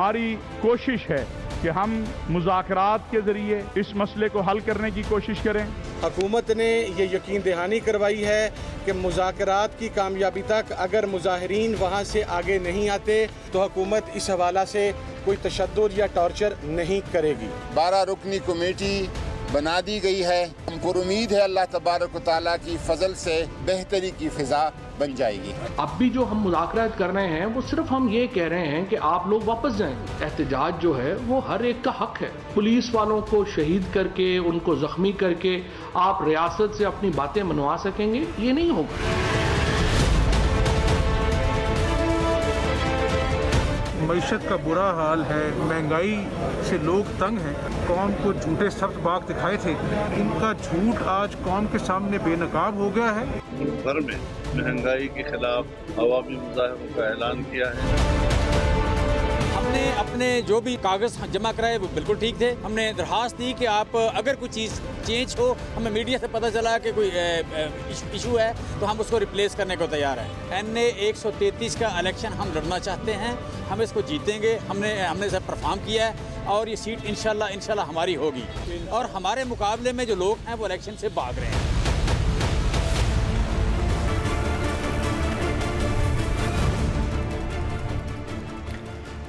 हमारी कोशिश है कि हम मुज़ाकरात के ज़रिए इस मसले को हल करने की कोशिश करें। हुकूमत ने ये यकीन दहानी करवाई है कि मुज़ाकरात की कामयाबी तक अगर मुज़ाहिरीन वहाँ से आगे नहीं आते तो हुकूमत इस हवाला से कोई तशद्दुद या टॉर्चर नहीं करेगी। 12 रुकनी कमेटी बना दी गई है। हमको उम्मीद है अल्लाह तबारक व तआला की फजल से बेहतरी की फिजा बन जाएगी। अब भी जो हम मुज़ाकरात कर रहे हैं वो सिर्फ हम ये कह रहे हैं कि आप लोग वापस जाएं। एहतजाज जो है वो हर एक का हक है। पुलिस वालों को शहीद करके, उनको जख्मी करके आप रियासत से अपनी बातें मनवा सकेंगे, ये नहीं होगा। मईशत का बुरा हाल है, महंगाई से लोग तंग हैं। कौम को झूठे सख्त बाग दिखाए थे, इनका झूठ आज कौम के सामने बेनकाब हो गया है। मुल्क भर में महंगाई के खिलाफ अवामी मुजाहिरों का ऐलान किया है। हमने अपने जो भी कागज जमा कराए वो बिल्कुल ठीक थे। हमने दरखास्त दी कि आप अगर कोई चीज़ चेंज हो, हमें मीडिया से पता चला कि कोई इशू है तो हम उसको रिप्लेस करने को तैयार हैं। NA 133 का इलेक्शन हम लड़ना चाहते हैं, हम इसको जीतेंगे। हमने सब परफॉर्म किया है और ये सीट इंशाल्लाह हमारी होगी। और हमारे मुकाबले में जो लोग हैं वो इलेक्शन से भाग रहे हैं।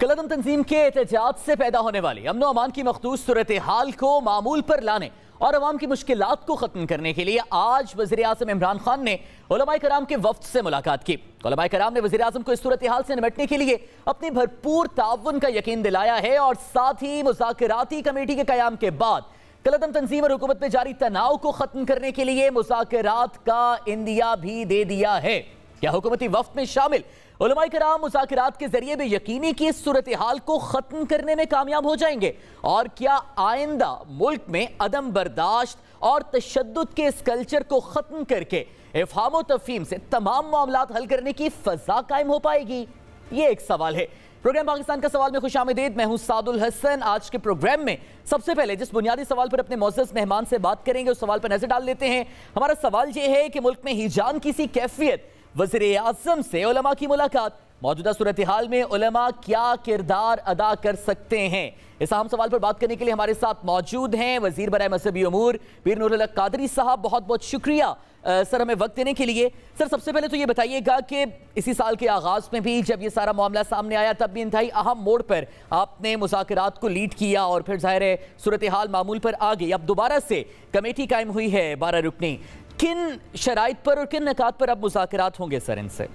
कलअदम तंजीम के एहतजाज से पैदा होने वाली अमन अमान की मखदूस सूरत हाल को मामूल पर लाने और अवाम की मुश्किलात को खत्म करने के लिए आज वज़ीर आज़म इमरान खान ने उलमाए कराम के वफ्द से मुलाकात की। उलमाए कराम ने वज़ीर आज़म को इस सूरत हाल से निपटने के लिए अपनी भरपूर ताउन का यकीन दिलाया है और साथ ही मुज़ाकराती कमेटी के क़याम के बाद कलअदम तंजीम और हुकूमत में जारी तनाव को खत्म करने के लिए मुज़ाकरात का इंदिया भी दे दिया है। क्या हुकूमती वफ्द में शामिल उलमाए कराम मुज़ाकरात के जरिए भी यकीनी की इस सूरत हाल को खत्म करने में कामयाब हो जाएंगे? और क्या आइंदा मुल्क में अदम बर्दाश्त और तशद्दुद के इस कल्चर को खत्म करके इफ़हाम व तफ़हीम से तमाम मामलात हल करने की फ़ज़ा कायम हो पाएगी? ये एक सवाल है। प्रोग्राम पाकिस्तान का सवाल में खुशामदीद। मैं हूं सादुल हसन। आज के प्रोग्राम में सबसे पहले जिस बुनियादी सवाल पर अपने मोअज़्ज़ज़ मेहमान से बात करेंगे उस सवाल पर नजर डाल लेते हैं। हमारा सवाल यह है कि मुल्क में हिजान की सी कैफियत, वज़ीर आज़म से उलमा की मुलाकात, मौजूदा सूरत हाल में उलमा क्या किरदार अदा कर सकते हैं? इस अहम सवाल पर बात करने के लिए हमारे साथ मौजूद हैं वज़ीर बराए मज़हबी उमूर पीर नूरुल हक कादरी साहब। बहुत बहुत शुक्रिया सर हमें वक्त देने के लिए। सर सबसे पहले तो ये बताइएगा कि इसी साल के आगाज़ में भी जब ये सारा मामला सामने आया तब भी इंतहाई अहम मोड़ पर आपने मुज़ाकरात को लीड किया और फिर ज़ाहिर है सूरत हाल मामूल पर आ गई। अब दोबारा से कमेटी कायम हुई है 12 रुकनी। किन शराइत पर और किन निकात पर अब मुज़ाकरात होंगे सर इनसे?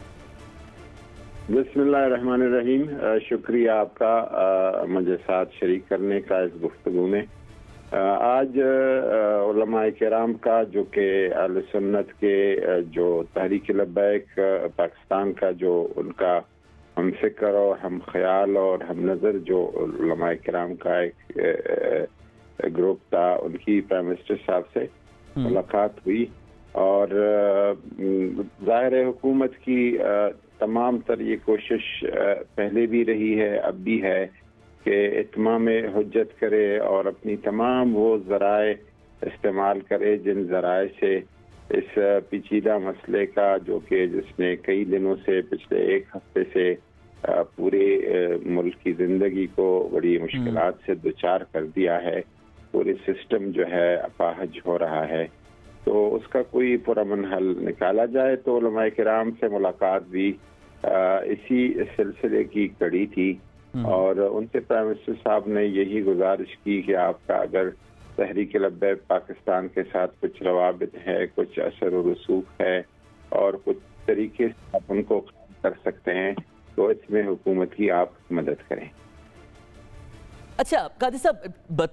बिस्मिल्लाहिर्रहमानिर्रहीम। शुक्रिया आपका मुझे साथ शरीक करने का इस गुफ्तगू में। आज उलमाए किराम का जो कि अहले सुन्नत के जो तहरीक लब्बैक पाकिस्तान का जो उनका हम फिक्र और हम ख्याल और हम नज़र जो उलमाए किराम का एक ग्रुप था, उनकी प्राइम मिनिस्टर साहब से मुलाकात हुई और ज़ाहिर है हुकूमत की तमाम तर ये कोशिश पहले भी रही है, अब भी है कि इत्माम हुज्जत करे और अपनी तमाम वो ज़राए इस्तेमाल करे जिन ज़राए से इस पेचीदा मसले का जो कि जिसने कई दिनों से पिछले एक हफ्ते से पूरे मुल्क की ज़िंदगी को बड़ी मुश्किलात से दुचार कर दिया है, पूरे सिस्टम जो है अपाहज हो रहा है, तो उसका कोई पुरअमन हल निकाला जाए। तो उलमाए किराम से मुलाकात भी इसी सिलसिले की कड़ी थी और उनसे प्राइम मिनिस्टर साहब ने यही गुजारिश की कि आपका अगर तहरीक लब्बैक पाकिस्तान के साथ कुछ रवाबित है, कुछ असर और रसूख है और कुछ तरीके से आप उनको कर सकते हैं तो इसमें हुकूमत की आप मदद करें। अच्छा कादी साहब,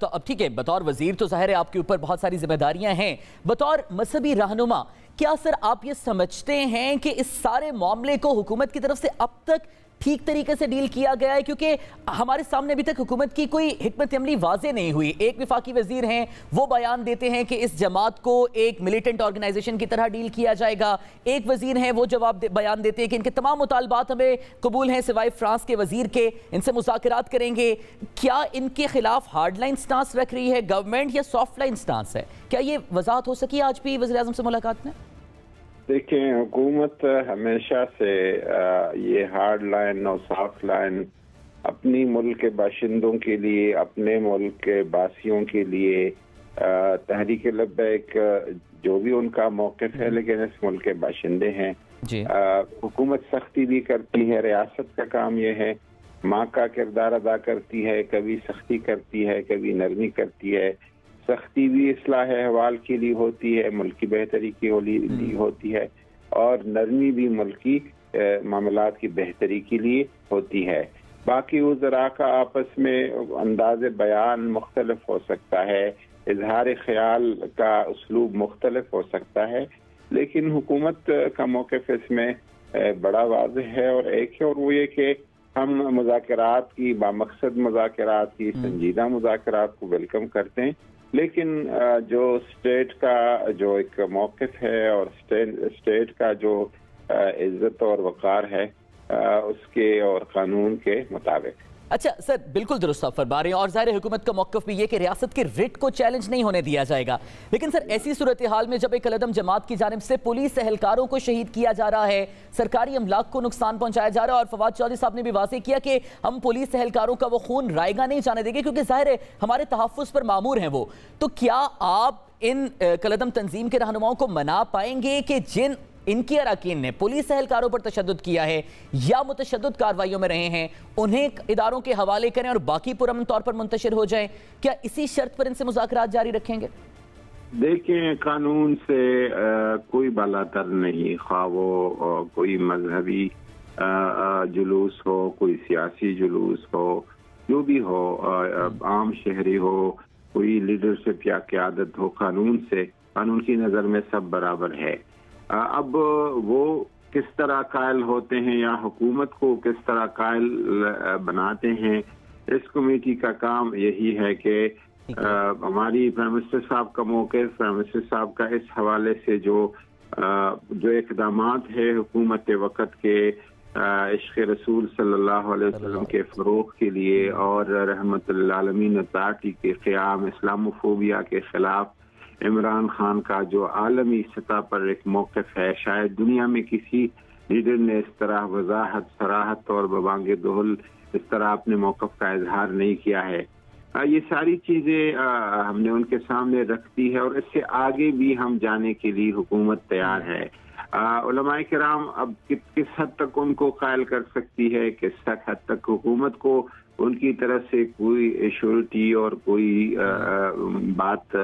अब ठीक है, बतौर वजीर तो जाहिर है आपके ऊपर बहुत सारी जिम्मेदारियां हैं। बतौर मजहबी रहनुमा क्या सर आप ये समझते हैं कि इस सारे मामले को हुकूमत की तरफ से अब तक ठीक तरीके से डील किया गया है? क्योंकि हमारे सामने अभी तक हुकूमत की कोई हिकमत अमली वाज़े नहीं हुई। एक वफाकी वजीर हैं, वो बयान देते हैं कि इस जमात को एक मिलिटेंट ऑर्गेनाइजेशन की तरह डील किया जाएगा। एक वजीर हैं, वो बयान देते हैं कि इनके तमाम मुतालबात हमें कबूल हैं सिवाय फ्रांस के वजीर के, इनसे मुज़ाकरात करेंगे। क्या इनके खिलाफ हार्ड लाइन स्टांस रख रही है गवर्नमेंट या सॉफ्ट लाइन स्टांस है? क्या ये वजाहत हो सकी आज भी वज़ीर आज़म से मुलाकात में? देखिए, हुकूमत हमेशा से ये हार्ड लाइन और सॉफ्ट लाइन अपनी मुल्क के बाशिंदों के लिए, अपने मुल्क के बासियों के लिए तहरीक लब्बैक जो भी उनका मौक़िफ़ है, लेकिन इस मुल्क के बाशिंदे हैं। हुकूमत सख्ती भी करती है, रियासत का काम यह है, माँ का किरदार अदा करती है, कभी सख्ती करती है, कभी नरमी करती है। सख्ती भी इस्लाह अहवाल के लिए होती है, मुल्क की बेहतरी के लिए होती है, और नरमी भी मुल्क की मामलात की बेहतरी के लिए होती है। बाकी वज़रा का आपस में अंदाज़ बयान मुख्तलिफ हो सकता है, इजहार ख्याल का उसलूब मुख्तलिफ हो सकता है, लेकिन हुकूमत का मौक़िफ़ इसमें बड़ा वाज़ेह है और एक है, और वो ये कि हम मुज़ाकरात की, बामक़सद मुज़ाकरात की, संजीदा मुज़ाकरात को वेलकम करते हैं, लेकिन जो स्टेट का जो एक मौक़िफ़ है और स्टेट का जो इज्जत और वक़ार है उसके और कानून के मुताबिक। अच्छा सर, बिल्कुल दुरुस्त आप फरमा रहे हैं, और ज़ाहिर हुकूमत का मौक़िफ़ भी ये कि रियासत के रिट को चैलेंज नहीं होने दिया जाएगा। लेकिन सर, ऐसी सूरत हाल में जब एक अलअदम जमात की जानिब से पुलिस एहलकारों को शहीद किया जा रहा है, सरकारी अमलाक को नुकसान पहुंचाया जा रहा है, और फवाद चौधरी साहब ने भी वाज़ेह किया कि हम पुलिस एहलकारों का वो खून रायगा नहीं जाने देंगे, क्योंकि ज़ाहिर है हमारे तहफ़्फ़ुज़ पर मामूर हैं वो। तो क्या आप इन कलदम तंजीम के रहनुमाओं को मना पाएंगे कि जिन इनकी अरकान ने पुलिस एहलकारों पर तशद्दुद किया है या मुतशद्दिद कार्रवाइयों में रहे हैं, उन्हें इदारों के हवाले करें और बाकी पुरअमन तौर पर मुंतशिर हो जाएं? क्या इसी शर्त पर इनसे मुज़ाकरात जारी रखेंगे? देखें, कानून से कोई बालातर नहीं, ख्वाह वो कोई मजहबी जुलूस हो, कोई सियासी जुलूस हो, जो भी हो, आम शहरी हो, कोई लीडरशिप या क़यादत हो, कानून की नज़र में सब बराबर है। अब वो किस तरह कायल होते हैं या हुकूमत को किस तरह कायल बनाते हैं, इस कमेटी का काम यही है कि हमारी प्राइम मिनिस्टर साहब का मौक़िफ़, प्राइम मिनिस्टर साहब का इस हवाले से जो इक़दामात है हुकूमत वक़्त के इश्क़ रसूल सल्लल्लाहु अलैहि वसल्लम के फ़रोग़ के लिए और रहमतुल आलमीन पार्टी के क़याम, इस्लामोफोबिया के ख़िलाफ़ इमरान खान का जो आलमी सतह पर एक मौक़िफ़ है, शायद दुनिया में किसी लीडर ने इस तरह वजाहत, सराहत और बबांगे दोहल इस तरह अपने मौक़िफ़ का इजहार नहीं किया है। ये सारी चीज़ें हमने उनके सामने रख दी है और इससे आगे भी हम जाने के लिए हुकूमत तैयार है। उलमाए किराम अब किस हद तक उनको कायल कर सकती है, किस हद तक हुकूमत को उनकी तरफ से कोई श्योरिटी और कोई बात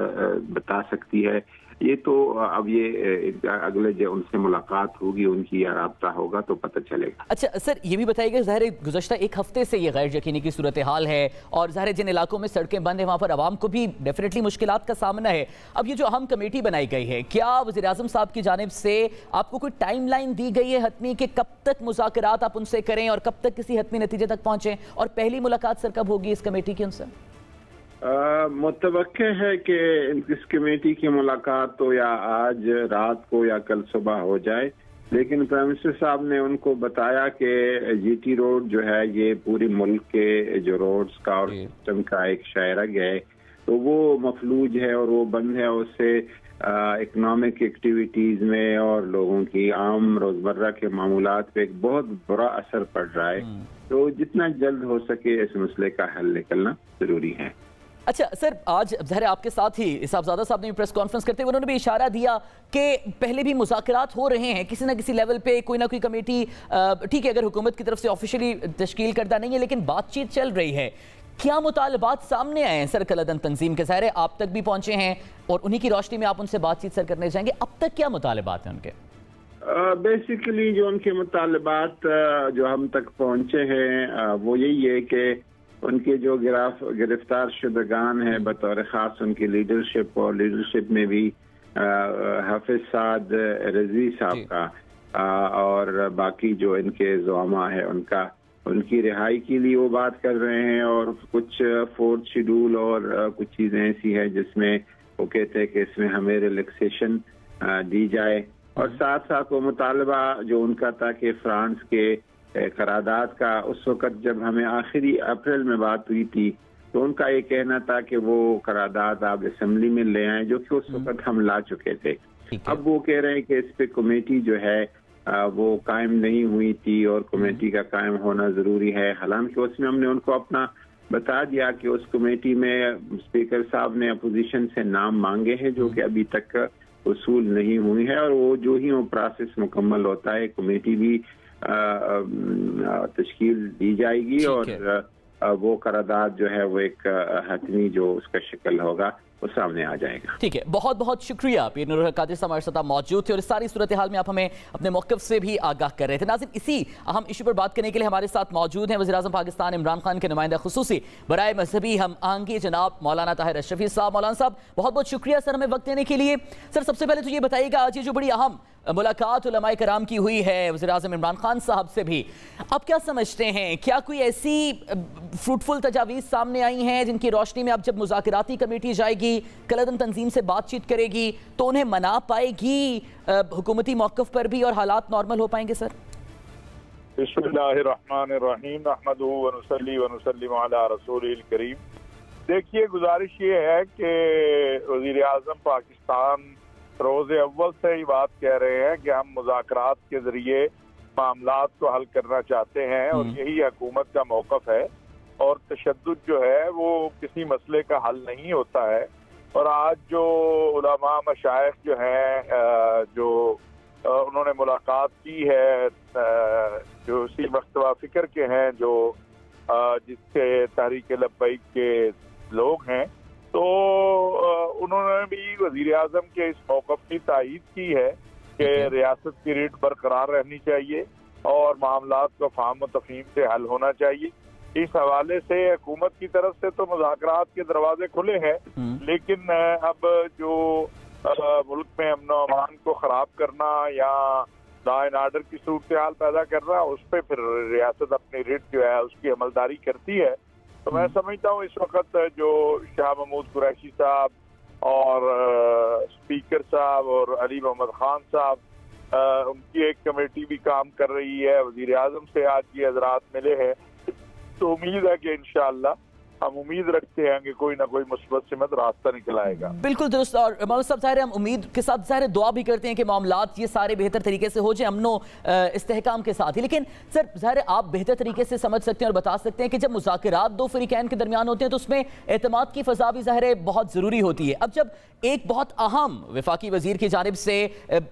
बता सकती है, ये तो अब ये अगले जो उनसे मुलाकात होगी, उनकी या राब्ता होगा तो पता चलेगा। अच्छा सर, ये भी बताइएगा, ज़ाहिर गुज़श्ता एक हफ्ते से ये गैर यकीनी की सूरत हाल है और ज़ाहिर जिन इलाकों में सड़कें बंद हैं वहाँ पर आवाम को भी डेफिनेटली मुश्किलात का सामना है। अब ये जो अहम कमेटी बनाई गई है, क्या वज़ीर आज़म साहब की जानिब से आपको कोई टाइम लाइन दी गई है हतमी कि कब तक मुज़ाकरात आप उनसे करें और कब तक किसी हतमी नतीजे तक पहुँचें, और पहली मुलाकात सर कब होगी इस कमेटी की उनसे? मुतवक्के है कि इस कमेटी की मुलाकात तो या आज रात को या कल सुबह हो जाए, लेकिन प्राइम मिनिस्टर साहब ने उनको बताया कि जीटी रोड जो है ये पूरे मुल्क के जो रोड्स का और सिस्टम का एक शायरग है, तो वो मफलूज है और वो बंद है, उससे इकनॉमिक एक्टिविटीज़ में और लोगों की आम रोज़मर्रा के मामूलात पे एक बहुत बुरा असर पड़ रहा है। तो जितना जल्द हो सके इस मसले का हल निकलना ज़रूरी है। अच्छा सर, आज ज़ाहिर आपके साथ ही साहबजादा साहब ने प्रेस कॉन्फ्रेंस करते हुए उन्होंने भी इशारा दिया कि पहले भी मुज़ाकरात हो रहे हैं, किसी ना किसी लेवल पे कोई ना कोई कमेटी, ठीक है अगर हुकूमत की तरफ से ऑफिशियली तश्कील करता नहीं है लेकिन बातचीत चल रही है। क्या मुतालबात सामने आए हैं सर कलदम तंजीम के? ज़ाहिर आप तक भी पहुँचे हैं और उन्हीं की रोशनी में आप उनसे बातचीत सर करने जाएंगे, अब तक क्या मुतालबात हैं उनके? बेसिकली जो उनके मुतालबात जो हम तक पहुँचे हैं वो यही है कि उनके जो गिरफ्तार शुदगान है बतौर ख़ास उनकी लीडरशिप, और लीडरशिप में भी हाफिज साद रज़वी साहब का और बाकी जो इनके ज़ुआमा है उनकी रिहाई के लिए वो बात कर रहे हैं, और कुछ 4th शेड्यूल और कुछ चीज़ें ऐसी हैं जिसमें वो कहते हैं कि इसमें हमें रिलैक्सेशन दी जाए, और साथ साथ वो मुतालबा जो उनका था कि फ्रांस के करारदाद का उस वक़्त जब हमें आखिरी अप्रैल में बात हुई थी तो उनका ये कहना था कि वो करारदाद आप असेंबली में ले आए, जो कि उस वक़्त हम ला चुके थे। अब वो कह रहे हैं कि इस पे कमेटी जो है वो कायम नहीं हुई थी और कमेटी का कायम होना ज़रूरी है। हालांकि उसमें हमने उनको अपना बता दिया कि उस कमेटी में स्पीकर साहब ने अपोजिशन से नाम मांगे हैं जो कि अभी तक वसूल नहीं हुई है, और वो जो ही वो प्रोसेस मुकम्मल होता है कमेटी भी तश्कील दी जाएगी और वो करारदाद जो है वो एक हतमी जो उसका शक्ल होगा वो सामने आ जाएगा। ठीक है, बहुत बहुत शुक्रिया। पीर नूरुल कादिर साहब हमारे साथ मौजूद थे और इस सारी सूरत हाल में आप हमें अपने मौक़िफ़ से भी आगाह कर रहे थे। नाज़रीन, इसी अहम इशू पर बात करने के लिए हमारे साथ मौजूद हैं वज़ीर-ए-आज़म पाकिस्तान इमरान खान के नुमाइंदा खुसूसी बराए मजहबी हम आहंगी जनाब मौलाना ताहिर अशरफी साहब। मौलाना साहब, बहुत बहुत शुक्रिया सर हमें वक्त देने के लिए। सर, सबसे पहले तो ये बताइएगा, आज ये जो बड़ी अहम मुलाकात उलमाए कराम की हुई है वज़ीर-ए-आज़म इमरान खान साहब से भी, आप क्या समझते हैं, क्या कोई ऐसी फ्रूटफुल तजावीज़ सामने आई हैं जिनकी रोशनी में अब जब मुज़ाकराती कमेटी जाएगी, कलअदम तंजीम से बातचीत करेगी, तो उन्हें मना पाएगी हुकूमती मौक़िफ़ पर भी और हालात नॉर्मल हो पाएंगे? सर, बिस्मिल्लाहिर्रहमानिर्रहीम, नहमदुहु व नुसल्ली व नुसल्लिमु अला रसूलिल करीम। देखिए, गुजारिश ये है कि वज़ीर-ए-आज़म पाकिस्तान रोज़े अव्वल से ही बात कह रहे हैं कि हम मुज़ाकरात के जरिए मामलात को हल करना चाहते हैं और यही हुकूमत का मौक़िफ़ है, और तशद्दुद जो है वो किसी मसले का हल नहीं होता है। और आज जो उलमा मशाइख जो हैं जो उन्होंने मुलाकात की है, जो इसी मकतबा फ़िक्र के हैं, जो जिसके तहरीक लब्बैक के लोग हैं, तो उन्होंने भी वज़ीर-ए-आज़म के इस मौक़िफ़ की तायीद की है कि रियासत की रीढ़ बरकरार रहनी चाहिए और मामलात को फ़हम व तफ़हीम से हल होना चाहिए। इस हवाले से हुकूमत की तरफ से तो मुज़ाकरात के दरवाजे खुले हैं, लेकिन अब जो मुल्क में अमन व अमान को ख़राब करना या लॉ एंड आर्डर की सूरत हाल पैदा करना, उस पर फिर रियासत अपनी रीढ़ जो है उसकी अमलदारी करती है। तो मैं समझता हूँ इस वक्त जो शाह महमूद कुरैशी साहब और स्पीकर साहब और अली मोहम्मद खान साहब, उनकी एक कमेटी भी काम कर रही है। वज़ीर-ए-आज़म से आज ये हज़रात मिले हैं, तो उम्मीद है कि इंशाअल्लाह हम उम्मीद रखते हैं कि कोई ना कोई मुस्बत सिमत रास्ता निकल आएगा। बिल्कुल दुरुस्त। और मौलाना साहब, ज़ाहिर है हम उम्मीद के साथ ज़ाहिर दुआ भी करते हैं कि मामलात ये सारे बेहतर तरीके से हो जाए, अमनो इस्तेहकाम के साथ ही। लेकिन सर, ज़ाहिर है आप बेहतर तरीके से समझ सकते हैं और बता सकते हैं कि जब मुज़ाकरात दो फ़रीक़ैन के दरमियान होते हैं तो उसमें एतमाद की फ़ज़ा भी ज़ाहिर है बहुत ज़रूरी होती है। अब जब एक बहुत अहम वफाकी वज़ीर की जानिब से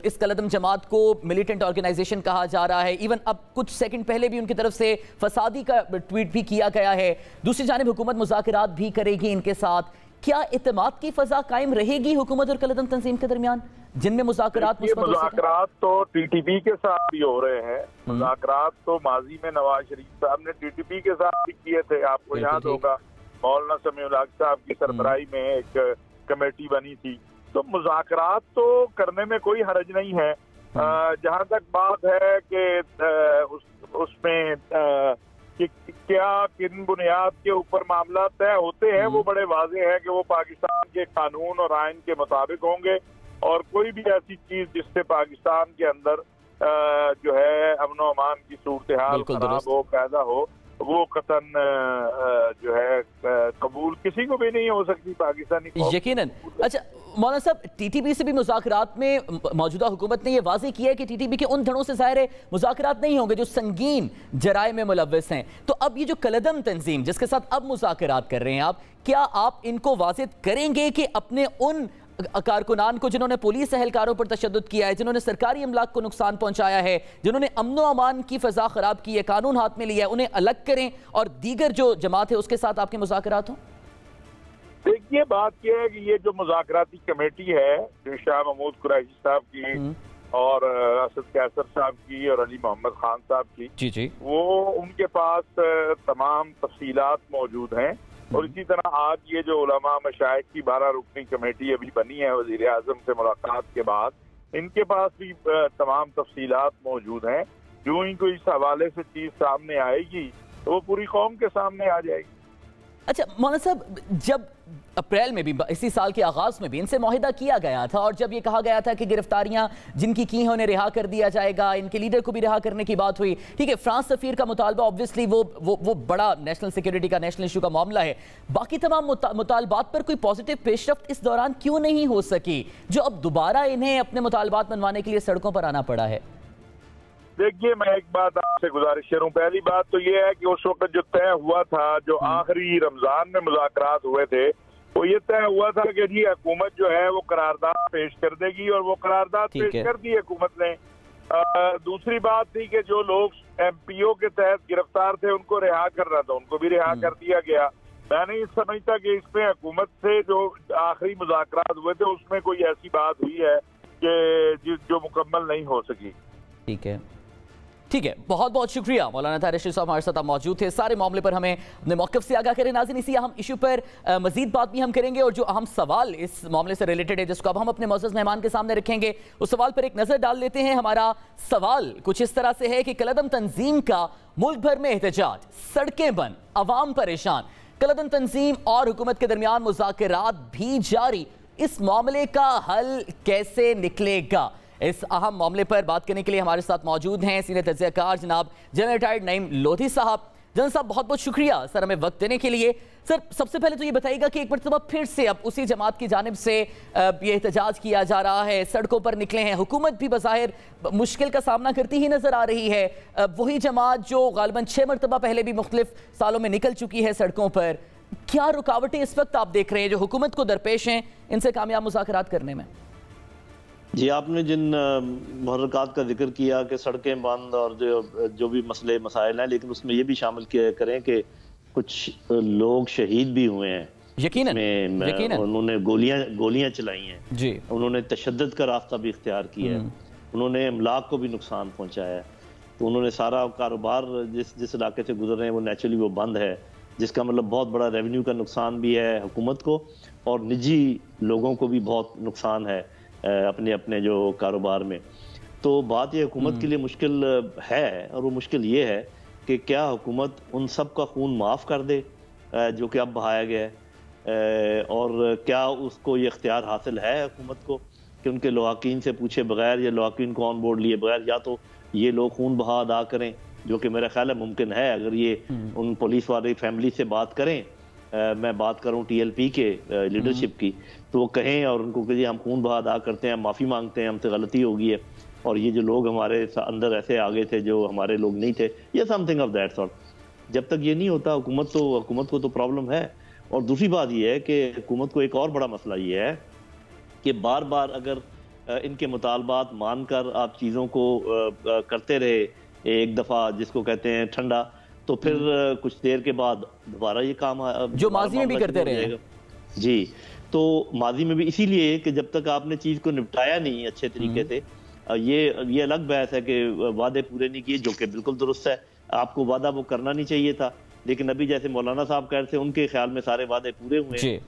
इस कलअदम जमात को मिलिटेंट ऑर्गेनाइजेशन कहा जा रहा है, इवन अब कुछ सेकंड पहले भी उनकी तरफ से फसादी का ट्वीट भी किया गया है, दूसरी जानिब हुकूमत मुज़ाकरात भी करेगी इनके साथ, क्या इत्तेमाद की फ़ज़ा कायम रहेगी हुकूमत और कलअदम तंजीम के दरमियान जिनमें मुज़ाकरात? मुज़ाकरात तो टीटीपी के साथ भी हो रहे हैं। मुज़ाकरात तो माजी में नवाज शरीफ साहब ने टीटीपी के साथ भी किए थे। आपको याद होगा मौलाना समीउल हक साहब की सरबराही में एक कमेटी बनी थी। तो मुज़ाकरात तो करने में कोई हरज नहीं है। जहाँ तक बात है कि उसमें कि क्या किन बुनियाद के ऊपर मामला तय होते हैं, वो बड़े वाज़े हैं कि वो पाकिस्तान के कानून और आइन के मुताबिक होंगे, और कोई भी ऐसी चीज जिससे पाकिस्तान के अंदर जो है अमन व अमान की सूरत हाल खराब हो, पैदा हो, वो कतन जो है कबूल किसी को भी नहीं हो सकती पाकिस्तानी यकीनन। अच्छा मौलाना साहब, टीटीपी से भी मुज़ाकरात में मौजूदा हुकूमत ने यह वाज़ेह किया है कि टीटीपी के उन धड़ों से ज़ाहिर है मुज़ाकरात नहीं होंगे जो संगीन जराए में मुलव्वस हैं। तो अब ये जो कलअदम तंजीम जिसके साथ अब मुज़ाकरात कर रहे हैं आप, क्या आप इनको वाज़ेह करेंगे कि अपने उन कारकुनान को जिन्होंने पुलिस एहलकारों पर तशद्दुद किया है, जिन्होंने सरकारी अमलाक को नुकसान पहुंचाया है, जिन्होंने अमन व अमान की फ़ज़ा ख़राब की है, कानून हाथ में लिया है, उन्हें अलग करें और दीगर जो जमात है उसके साथ आपके मुज़ाकरात हों? देखिए, बात यह है कि ये जो मुज़ाकराती कमेटी है जो शाह महमूद कुरैशी साहब की और असद कैसर साहब की और अली मोहम्मद खान साहब की, जी, वो उनके पास तमाम तफसीलात मौजूद हैं। और इसी तरह आज ये जो उलमा मशाइख की 12 रुकनी कमेटी अभी बनी है वज़ीर-ए-आज़म से मुलाकात के बाद, इनके पास भी तमाम तफसीलात मौजूद हैं। जो ही कोई इस हवाले से चीज़ सामने आएगी तो वो पूरी कौम के सामने आ जाएगी। अच्छा मौलाना साहब, जब अप्रैल में भी इसी साल के आगाज़ में भी इनसे मुआहिदा किया गया था और जब ये कहा गया था कि गिरफ्तारियां जिनकी की हैं उन्हें रिहा कर दिया जाएगा, इनके लीडर को भी रिहा करने की बात हुई, ठीक है, फ्रांस सफ़ीर का मुतालबा ऑब्वियसली वो बड़ा नेशनल सिक्योरिटी का, नेशनल इशू का मामला है, बाकी तमाम मुतालबात पर कोई पॉजिटिव पेशरफ्त इस दौरान क्यों नहीं हो सकी जो अब दोबारा इन्हें अपने मुतालबात मनवाने के लिए सड़कों पर आना पड़ा है? देखिए, मैं एक बात आपसे गुजारिश करूं। पहली बात तो ये है कि उस वक्त जो तय हुआ था, जो आखिरी रमजान में मुज़ाकरात हुए थे, वो ये तय हुआ था कि जी हुकूमत जो है वो करारदाद पेश कर देगी, और वो करारदाद पेश कर दी हुकूमत ने। दूसरी बात थी कि जो लोग MPO के तहत गिरफ्तार थे उनको रिहा करना था, उनको भी रिहा कर दिया गया। मैं नहीं समझता कि इसमें हुकूमत से जो आखिरी मुज़ाकरात हुए थे उसमें कोई ऐसी बात हुई है कि जो मुकम्मल नहीं हो सकी। ठीक है, बहुत बहुत शुक्रिया मौलाना ताहिर रशीद साहब हमारे साथ मौजूद थे। सारे मामले पर हमें अपने मौक़िफ़ से आगाह करें। नाज़रीन, इसी अहम इशू पर मजीद बात भी हम करेंगे, और जो अहम सवाल इस मामले से रिलेटेड है जिसको अब हम अपने मौजूद मेहमान के सामने रखेंगे, उस सवाल पर एक नज़र डाल लेते हैं। हमारा सवाल कुछ इस तरह से है कि कलअदम तंजीम का मुल्क भर में एहतजाज, सड़कें बंद, अवाम परेशान, कलअदम तंजीम और हुकूमत के दरमियान मुज़ाकरात भी जारी। इस मामले का हल कैसे निकलेगा? इस अहम मामले पर बात करने के लिए हमारे साथ मौजूद हैं सीनियर तज्ज़ियाकार जनाब जनरल रिटायर्ड नईम लोधी साहब। जनरल साहब, बहुत बहुत शुक्रिया सर हमें वक्त देने के लिए। सर, सबसे पहले तो ये बताइएगा कि एक मरतबा फिर से अब उसी जमात की जानिब से ये एहतजाज किया जा रहा है, सड़कों पर निकले हैं, हुकूमत भी बज़ाहिर मुश्किल का सामना करती ही नजर आ रही है। वही जमात जो गालिबन 6 मरतबा पहले भी मुख्तलिफ सालों में निकल चुकी है सड़कों पर। क्या रुकावटें इस वक्त आप देख रहे हैं जो हुकूमत को दरपेश हैं इनसे कामयाब मुज़ाकरात करने में? जी, आपने जिन मुहर्रकात का जिक्र किया कि सड़कें बंद और जो भी मसले मसाइल हैं, लेकिन उसमें ये भी शामिल करें कि कुछ लोग शहीद भी हुए हैं। यकीनन उन्होंने गोलियां चलाई हैं जी, उन्होंने तशद्दुद का रास्ता भी इख्तियार किया है, उन्होंने अमलाक को भी नुकसान पहुंचाया है। तो उन्होंने सारा कारोबार जिस इलाके से गुजर रहे हैं वो नेचुरली वो बंद है, जिसका मतलब बहुत बड़ा रेवेन्यू का नुकसान भी है हुकूमत को, और निजी लोगों को भी बहुत नुकसान है अपने अपने जो कारोबार में। तो बात ये हुकूमत के लिए मुश्किल है, और वो मुश्किल ये है कि क्या हुकूमत उन सब का खून माफ़ कर दे जो कि अब बहाया गया है, और क्या उसको ये इख्तियार हासिल है हुकूमत को कि उनके लवाकीन से पूछे बगैर या लवाकीन को ऑन बोर्ड लिए बगैर या तो ये लोग खून बहा अदा करें, जो कि मेरा ख्याल है मुमकिन है अगर ये उन पुलिस वाली फैमिली से बात करें। मैं बात करूं TLP के लीडरशिप की, तो वो कहें और उनको कि हम खून बहा अदा करते हैं, माफ़ी मांगते हैं, हमसे गलती हो गई है, और ये जो लोग हमारे अंदर ऐसे आ गए थे जो हमारे लोग नहीं थे, या समथिंग ऑफ दैट सॉर्ट। जब तक ये नहीं होता हुकूमत को तो प्रॉब्लम है। और दूसरी बात ये है कि हुकूमत को एक और बड़ा मसला ये है कि बार बार अगर इनके मुतालबात मानकर आप चीज़ों को करते रहे एक दफ़ा, जिसको कहते हैं ठंडा, तो फिर कुछ देर के बाद दोबारा ये काम जो माजी में भी करते रहे जी। तो माजी में भी इसीलिए कि जब तक आपने चीज़ को निपटाया नहीं अच्छे तरीके से, ये अलग बहस है कि वादे पूरे नहीं किए, जो कि बिल्कुल दुरुस्त है, आपको वादा वो करना नहीं चाहिए था, लेकिन अभी जैसे मौलाना साहब कह रहे थे उनके ख्याल में सारे वादे पूरे हुए हैं।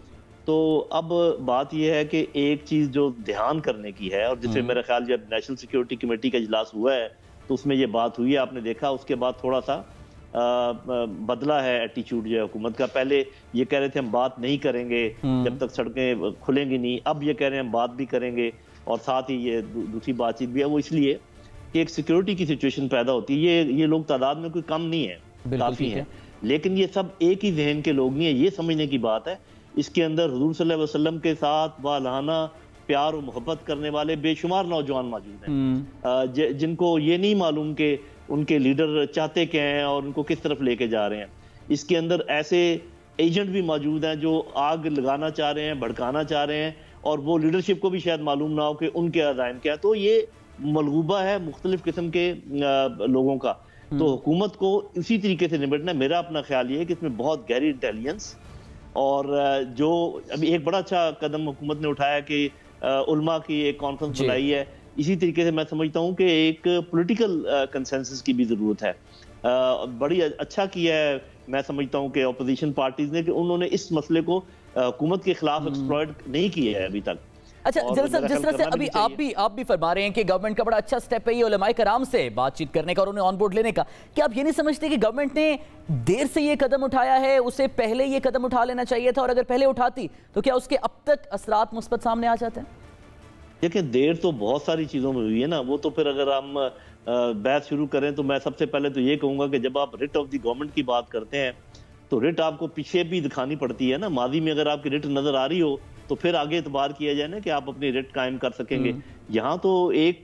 तो अब बात यह है कि एक चीज़ जो ध्यान करने की है, और जिससे मेरा ख्याल जब नेशनल सिक्योरिटी कमेटी का इजलास हुआ है तो उसमें ये बात हुई है, आपने देखा उसके बाद थोड़ा सा बदला है एटीट्यूड जो है हुकूमत का। पहले ये कह रहे थे हम बात नहीं करेंगे जब तक सड़कें खुलेंगी नहीं, अब ये कह रहे हैं हम बात भी करेंगे, और साथ ही ये दूसरी बातचीत भी है। वो इसलिए कि एक सिक्योरिटी की सिचुएशन पैदा होती है। ये लोग तादाद में कोई कम नहीं है, काफ़ी है, लेकिन ये सब एक ही जहन के लोग नहीं है, ये समझने की बात है। इसके अंदर हुजूर सल्लल्लाहु अलैहि वसल्लम के साथ वालहाना प्यार और मोहब्बत करने वाले बेशुमार नौजवान मौजूद हैं, जिनको ये नहीं मालूम कि उनके लीडर चाहते क्या हैं और उनको किस तरफ लेके जा रहे हैं। इसके अंदर ऐसे एजेंट भी मौजूद हैं जो आग लगाना चाह रहे हैं, भड़काना चाह रहे हैं, और वो लीडरशिप को भी शायद मालूम ना हो कि उनके अज़ाइम क्या है। तो ये मलगूबा है मुख्तलिफ किस्म के लोगों का। तो हुकूमत को इसी तरीके से निपटना, मेरा अपना ख्याल ये है कि इसमें बहुत गहरी इंटेलिजेंस, और जो अभी एक बड़ा अच्छा कदम हुकूमत ने उठाया कि उलमा की एक कॉन्फ्रेंस बुलाई है, इसी तरीके से मैं समझता हूँ कि एक पॉलिटिकल कंसेंसस की भी ज़रूरत है। बड़ी अच्छा किया है मैं समझता हूँ कि अपोजिशन पार्टीज ने, कि उन्होंने इस मसले को हुकूमत के खिलाफ एक्सप्लॉइट नहीं किया है अभी तक। अच्छा जनरल साहब, जिस तरह से अभी आप भी फरमा रहे हैं कि गवर्नमेंट का बड़ा अच्छा स्टेप है ये उलमाए कराम से बातचीत करने का और उन्हें ऑन बोर्ड लेने का, क्या आप ये नहीं समझते कि गवर्नमेंट ने देर से ये कदम उठाया है, उसे पहले ये कदम उठा लेना चाहिए था, और अगर पहले उठाती तो क्या उसके अब तक असरात मुस्बत सामने आ जाते हैं? देखिए, देर तो बहुत सारी चीज़ों में हुई है ना, वो तो फिर अगर हम बहस शुरू करें तो मैं सबसे पहले तो ये कहूँगा कि जब आप रिट ऑफ द गवर्नमेंट की बात करते हैं तो रिट आपको पीछे भी दिखानी पड़ती है ना। माजी में अगर आपकी रिट नज़र आ रही हो तो फिर आगे एतबार किया जाए ना कि आप अपनी रिट कायम कर सकेंगे। यहाँ तो एक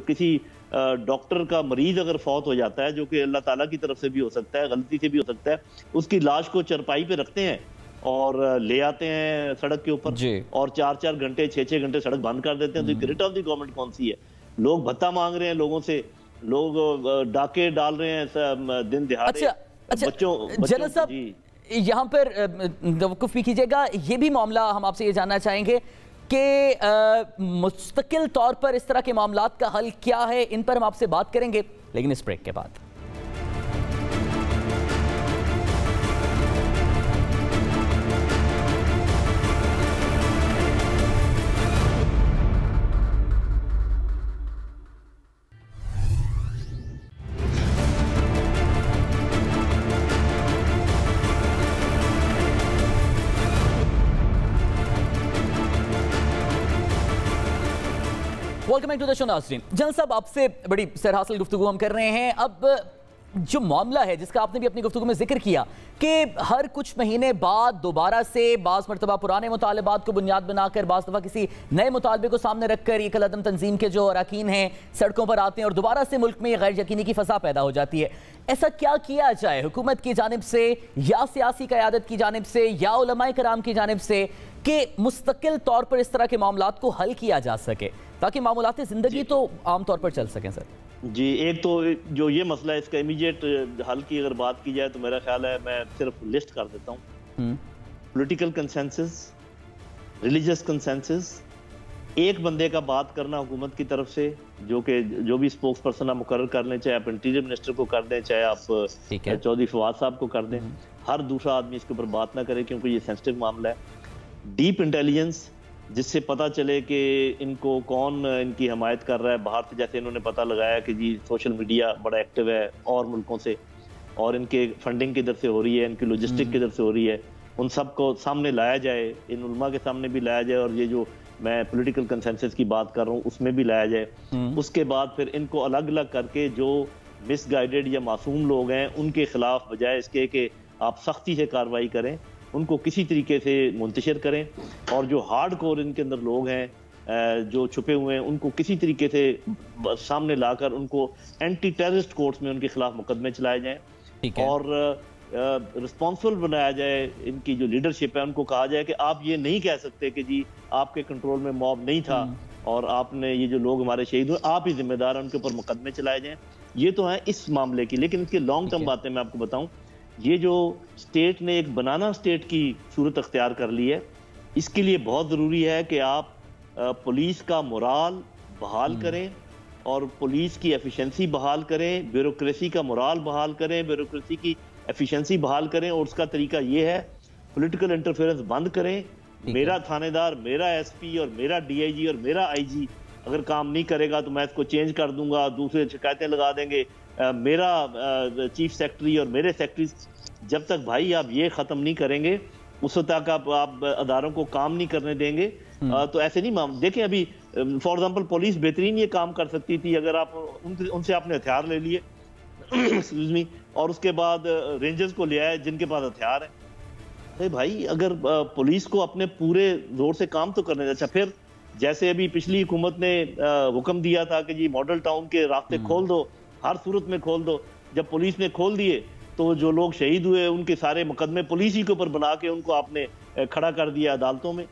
किसी डॉक्टर का मरीज अगर फौत हो जाता है, जो कि अल्लाह ताला की तरफ से भी हो सकता है, गलती से भी हो सकता है, उसकी लाश को चरपाई पे रखते हैं और ले आते हैं सड़क के ऊपर और 4-4 घंटे 6-6 घंटे सड़क बंद कर देते हैं। तो क्रेडिट ऑफ द गवर्नमेंट कौन सी है? लोग भत्ता मांग रहे हैं लोगों से, लोग डाके डाल रहे हैं दिन दिहाड़े। बच्चों जनरल साहब यहाँ पर तवक्कुफ भी कीजिएगा, ये भी मामला हम आपसे ये जानना चाहेंगे कि मुस्तकिल तौर पर इस तरह के मामलात का हल क्या है, इन पर हम आपसे बात करेंगे लेकिन इस ब्रेक के बाद। Welcome back to the show नाज़रीन। जनरल साहब, आपसे बड़ी सरहासिल गुफ्तगू हम कर रहे हैं। अब जो मामला है जिसका आपने भी अपनी गुफ्तगू में जिक्र किया कि हर कुछ महीने बाद दोबारा से बाज़ मरतबा पुराने मुतालबात को बुनियाद बनाकर बाज़ दफ़ा किसी नए मुतालबे को सामने रखकर ये कलअदम तंजीम के जो अरकान हैं सड़कों पर आते हैं और दोबारा से मुल्क में ये गैर यकीनी की फ़ज़ा पैदा हो जाती है। ऐसा क्या किया जाए हुकूमत की जानिब से या सियासी क़यादत की जानिब से या उलमाए कराम की जानिब से कि मुस्तकिल तौर पर इस तरह के मामलात को हल किया जा सके ताकि मामूलात ज़िंदगी तो आम तौर पर चल सकें? सर जी, एक तो जो ये मसला है इसका इमीडिएट हल की अगर बात की जाए तो मेरा ख्याल है, मैं सिर्फ लिस्ट कर देता हूँ। पॉलिटिकल कंसेंसस, रिलीजियस कंसेंसस, एक बंदे का बात करना हुकूमत की तरफ से, जो भी स्पोक्स पर्सन आप मुकर्रर कर लें, चाहे आप इंटीरियर मिनिस्टर को कर दें, चाहे आप चौधरी फवाद साहब को कर दें, हर दूसरा आदमी इसके ऊपर बात ना करे क्योंकि ये सेंसिटिव मामला है। डीप इंटेलिजेंस, जिससे पता चले कि इनको कौन इनकी हमायत कर रहा है बाहर से। जैसे इन्होंने पता लगाया कि जी सोशल मीडिया बड़ा एक्टिव है और मुल्कों से, और इनके फंडिंग किधर से हो रही है, इनकी लॉजिस्टिक किधर से हो रही है, उन सब को सामने लाया जाए, इन उलमा के सामने भी लाया जाए और ये जो मैं पॉलिटिकल कंसेंसस की बात कर रहा हूँ उसमें भी लाया जाए। उसके बाद फिर इनको अलग अलग करके जो मिसगाइडेड या मासूम लोग हैं उनके खिलाफ बजाय इसके कि आप सख्ती से कार्रवाई करें, उनको किसी तरीके से मुंतशिर करें, और जो हार्ड कोर इनके अंदर लोग हैं जो छुपे हुए हैं उनको किसी तरीके से सामने लाकर उनको एंटी टेररिस्ट कोर्ट्स में उनके खिलाफ मुकदमे चलाए जाएं और रिस्पॉन्सिबल बनाया जाए। इनकी जो लीडरशिप है उनको कहा जाए कि आप ये नहीं कह सकते कि जी आपके कंट्रोल में मॉब नहीं था और आपने ये जो लोग हमारे शहीद हुए आप ही जिम्मेदार हैं, उनके ऊपर मुकदमे चलाए जाएं। ये तो है इस मामले की, लेकिन इसके लॉन्ग टर्म बातें मैं आपको बताऊं। ये जो स्टेट ने एक बनाना स्टेट की सूरत अख्तियार कर ली है, इसके लिए बहुत ज़रूरी है कि आप पुलिस का मोराल बहाल करें और पुलिस की एफिशिएंसी बहाल करें, ब्यूरोक्रेसी का मोराल बहाल करें, ब्यूरोक्रेसी की एफिशिएंसी बहाल करें। और उसका तरीका ये है पॉलिटिकल इंटरफेरेंस बंद करें। मेरा थानेदार, मेरा एसपी और मेरा डीआईजी और मेरा आईजी अगर काम नहीं करेगा तो मैं इसको चेंज कर दूंगा, दूसरे शिकायतें लगा देंगे। मेरा चीफ सेक्रेटरी और मेरे सेक्रेटरी, जब तक भाई आप ये ख़त्म नहीं करेंगे उस तक आप अदारों को काम नहीं करने देंगे। तो ऐसे नहीं देखें, अभी फॉर एग्जांपल पुलिस बेहतरीन ये काम कर सकती थी अगर आप उनसे आपने हथियार ले लिए एक्सक्यूज मी, और उसके बाद रेंजर्स को ले आए जिनके पास हथियार है। अरे भाई, अगर पुलिस को अपने पूरे जोर से काम तो करने। अच्छा, फिर जैसे अभी पिछली हुकूमत ने हुक्म दिया था कि जी मॉडल टाउन के रास्ते खोल दो, हर सूरत में खोल दो। जब पुलिस ने खोल दिए तो जो लोग शहीद हुए उनके सारे मुकदमे पुलिस ही के ऊपर बना के उनको आपने खड़ा कर दिया अदालतों में।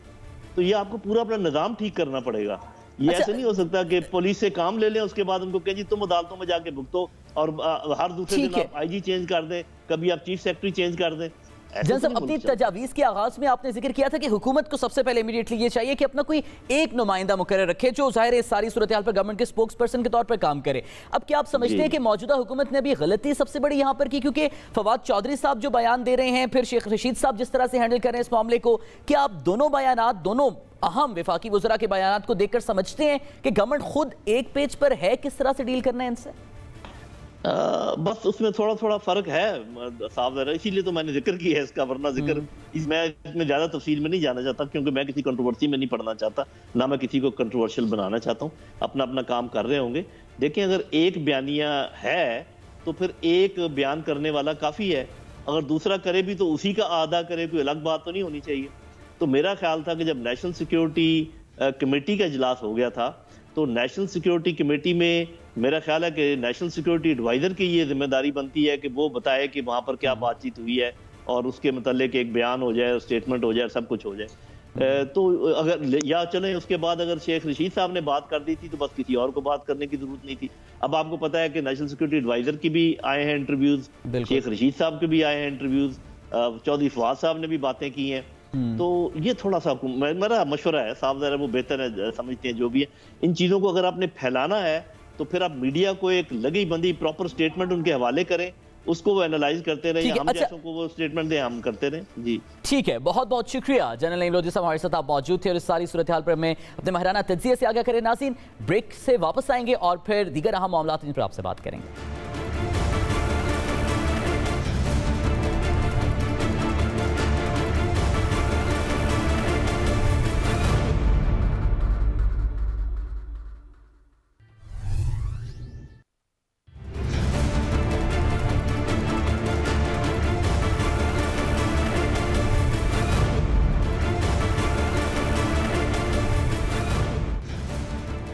तो ये आपको पूरा अपना निजाम ठीक करना पड़ेगा। ये ऐसे नहीं हो सकता कि पुलिस से काम ले लें उसके बाद उनको कहें जी तुम अदालतों में जाके भुगतो और हर दूसरे दिन आप आईजी चेंज कर दें, कभी आप चीफ सेक्रेटरी चेंज कर दें। जनरल साहब, अपनी तजावीज़ के आगाज में आपने जिक्र किया था कि हुकूमत को सबसे पहले इमीडिएटली ये चाहिए कि अपना कोई एक नुमाइंदा मुकर्रर रखे जो ज़ाहिर है इस सारी सूरत हाल पर गवर्नमेंट के स्पोक्स पर्सन के तौर पर काम करे। अब क्या आप समझते हैं कि मौजूदा हुकूमत ने अभी गलती सबसे बड़ी यहाँ पर की, क्योंकि फवाद चौधरी साहब जो बयान दे रहे हैं, फिर शेख रशीद साहब जिस तरह से हैंडल कर रहे हैं इस मामले को, क्या आप दोनों बयानात, दोनों अहम वफाकी वज़रा के बयानात को देखकर समझते हैं कि गवर्नमेंट खुद एक पेज पर है किस तरह से डील करना है इनसे? बस उसमें थोड़ा थोड़ा फर्क है साफ ज़रा, इसीलिए तो मैंने जिक्र किया है इसका, वरना जिक्र मैं इसमें ज़्यादा तफसील में नहीं जाना चाहता क्योंकि मैं किसी कंट्रोवर्सी में नहीं पढ़ना चाहता, ना मैं किसी को कंट्रोवर्शियल बनाना चाहता हूँ। अपना अपना काम कर रहे होंगे। देखिए, अगर एक बयानिया है तो फिर एक बयान करने वाला काफ़ी है, अगर दूसरा करे भी तो उसी का आधा करे, कोई अलग बात तो नहीं होनी चाहिए। तो मेरा ख्याल था कि जब नेशनल सिक्योरिटी कमेटी का इजलास हो गया था, तो नेशनल सिक्योरिटी कमेटी में मेरा ख्याल है कि नेशनल सिक्योरिटी एडवाइजर की ये जिम्मेदारी बनती है कि वो बताए कि वहाँ पर क्या बातचीत हुई है और उसके मतलब एक बयान हो जाए, स्टेटमेंट हो जाए, सब कुछ हो जाए। तो अगर या चले उसके बाद अगर शेख रशीद साहब ने बात कर दी थी तो बस किसी और को बात करने की जरूरत नहीं थी। अब आपको पता है कि नेशनल सिक्योरिटी एडवाइजर की भी आए हैं इंटरव्यूज, शेख रशीद साहब के भी आए हैं इंटरव्यूज, चौधरी फवाद साहब ने भी बातें की हैं। तो ये थोड़ा सा मेरा मशवरा है, साहब जरा वो बेहतर है, समझते हैं जो भी है। इन चीजों को अगर आपने फैलाना है तो फिर आप मीडिया को एक लगी बंदी प्रॉपर स्टेटमेंट उनके हवाले करें, उसको वो एनालाइज करते रहे, हम जैसों को वो स्टेटमेंट दें, हम करते रहे। जी ठीक है, बहुत बहुत शुक्रिया जनरल नईम लोधी साहब, हमारे साथ आप मौजूद थे और इस सारी सूरत हाल पर मैं अपने महराना तज्जिए से आगे करें। नाज़रीन, ब्रेक से वापस आएंगे और फिर दीगर अहम मामलात इन पर आपसे बात करेंगे।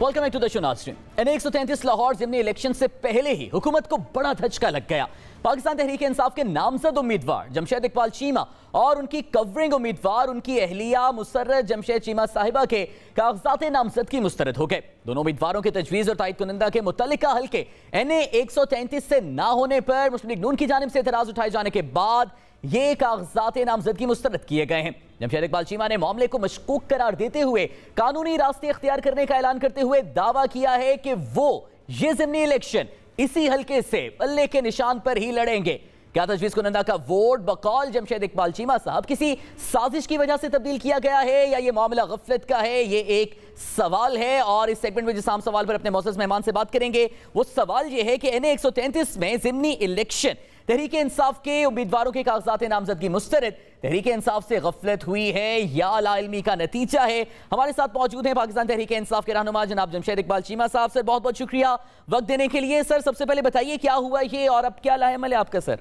Welcome back to the show नाज़रीन। NA-133 लाहौर ज़िमनी इलेक्शन से पहले ही हुकूमत को बड़ा धचका लग गया। पाकिस्तान तहरीक इंसाफ के नामजद उम्मीदवार जमशेद इकबाल चीमा और उनकी कवरिंग उम्मीदवार उनकी अहलिया मुसर्रत जमशेद चीमा साहिबा के कागजात नामजदगी मुस्तरद हो गए। दोनों उम्मीदवारों के तजवीज़ और तायद कुनंदा के मुतल्लिका हल्के NA-133 से ना होने पर मुस्लिम लीग नून की जानिब से एतराज़ उठाए जाने के बाद ये कागजात नामजदगी मुस्तरद किए गए हैं। जमशेद इकबाल चीमा ने मामले को मशकूक करार देते हुए कानूनी रास्ते इख्तियार करने का ऐलान करते हुए दावा किया है कि वो ये ज़िमनी इलेक्शन इसी हल्के से अल्ले के निशान पर ही लड़ेंगे। क्या तजवीज़ कुनंदा का वोट बकौल जमशेद इकबाल चीमा साहब किसी साजिश की वजह से तब्दील किया गया है या ये मामला गफलत का है, ये एक सवाल है। और इस सेगमेंट में जिस आम सवाल पर अपने मौजूद मेहमान से बात करेंगे वो सवाल ये है कि NA-133 में ज़िमनी इलेक्शन तहरीक इंसाफ के उम्मीदवारों के कागजात नामजदगी मुस्तरद तहरीक इंसाफ से गफलत हुई है या लाइल्मी का नतीजा है। हमारे साथ मौजूद हैं पाकिस्तान तहरीक इंसाफ के रहनुमा जनाब जमशेद इकबाल चीमा साहब। सर बहुत बहुत शुक्रिया वक्त देने के लिए। सर सबसे पहले बताइए क्या हुआ ये और अब क्या लाएमल है आपका? सर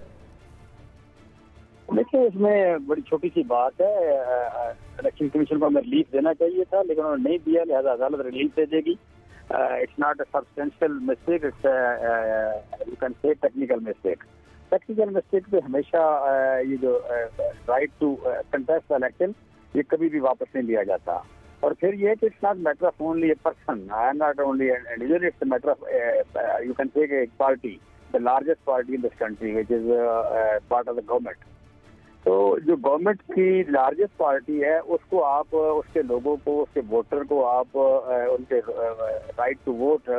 देखिए, इसमें बड़ी छोटी सी बात है। इलेक्शन कमीशन को हमें रिलीफ देना चाहिए था लेकिन उन्होंने नहीं दिया, लिहाजा अदालत रिलीफ दे देगी। It's not a substantial mistake, it's you can say technical mistake. Technical mistake पे हमेशा ये जो राइट टू कंटेस्ट इलेक्शन ये कभी भी वापस नहीं लिया जाता। और फिर ये कि it's not matter of only a person, I am not only an individual, it's matter of you can say party, the largest party in this country which is part of the government. तो जो government की largest party है उसको आप, उसके लोगों को, उसके वोटर को आप उनके राइट टू वोट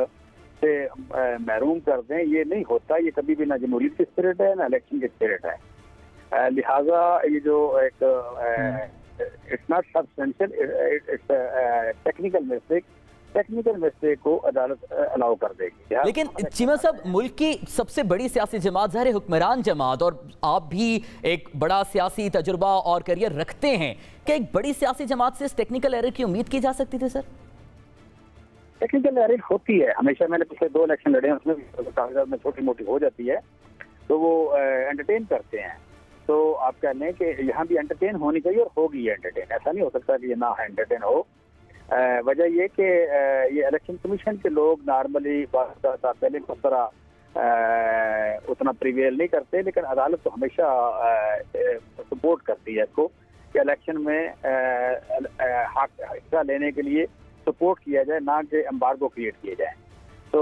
से महरूम कर दें, ये नहीं होता। ये कभी भी ना जमहूरियत की स्पिरिट है ना इलेक्शन की स्पिरिट है। लिहाजा ये जो एक it's not substantial, it's technical mistake, technical mistake को अदालत अलाउ कर देगी। लेकिन चीमा साहब, मुल्क की सबसे बड़ी सियासी जमात, ज़ाहिर हुक्मरान जमात, और आप भी एक बड़ा सियासी तजुर्बा और करियर रखते हैं, क्या एक बड़ी सियासी जमात से इस टेक्निकल एरर की उम्मीद की जा सकती थी? सर टेक्निकल एरर होती है हमेशा, मैंने पिछले 2 इलेक्शन लड़े हैं उसमें कागजात में छोटी मोटी हो जाती है तो वो एंटरटेन करते हैं। तो आप कह लें कि यहाँ भी एंटरटेन होनी चाहिए और होगी एंटरटेन, ऐसा नहीं हो सकता कि ये ना एंटरटेन हो। वजह ये कि ये इलेक्शन कमीशन के लोग नॉर्मली पहले को तरह उतना प्रिवेल नहीं करते, लेकिन अदालत तो हमेशा सपोर्ट करती है इसको कि इलेक्शन में हिस्सा लेने के लिए सपोर्ट किया जाए, ना कि एम्बार्गो क्रिएट किए जाए। तो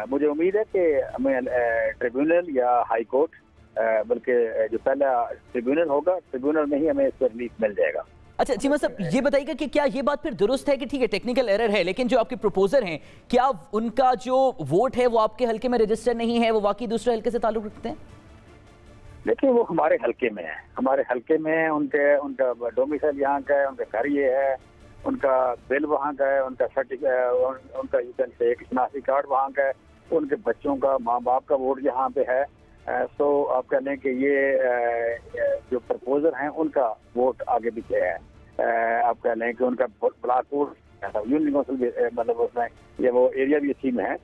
मुझे उम्मीद है कि हमें ट्रिब्यूनल या हाई कोर्ट, बल्कि जो पहला ट्रिब्यूनल होगा, ट्रिब्यूनल में ही हमें इस पर रिलीफ मिल जाएगा। अच्छा चीमा साहब, ये बताइएगा कि क्या ये बात फिर दुरुस्त है कि ठीक है टेक्निकल एरर है, लेकिन जो आपके प्रपोजर हैं क्या उनका जो वोट है वो आपके हल्के में रजिस्टर नहीं है, वो वाकई दूसरे हल्के से ताल्लुक रखते हैं? देखिए, वो हमारे हल्के में है, हमारे हल्के में उनका डोमिसाइल यहाँ का है, उनका घर ये है, उनका बिल वहाँ का है, उनका उनका एक शनाख्ती कार्ड वहाँ का है, उनके बच्चों का, माँ बाप का वोट यहाँ पे है। सो आप कह लें कि ये जो प्रपोजर हैं उनका वोट आगे पीछे है। आप कह लें कि उनका ब्लॉक वोट यूनियन काउंसिल मतलब उसमें ये वो एरिया भी इसी में है।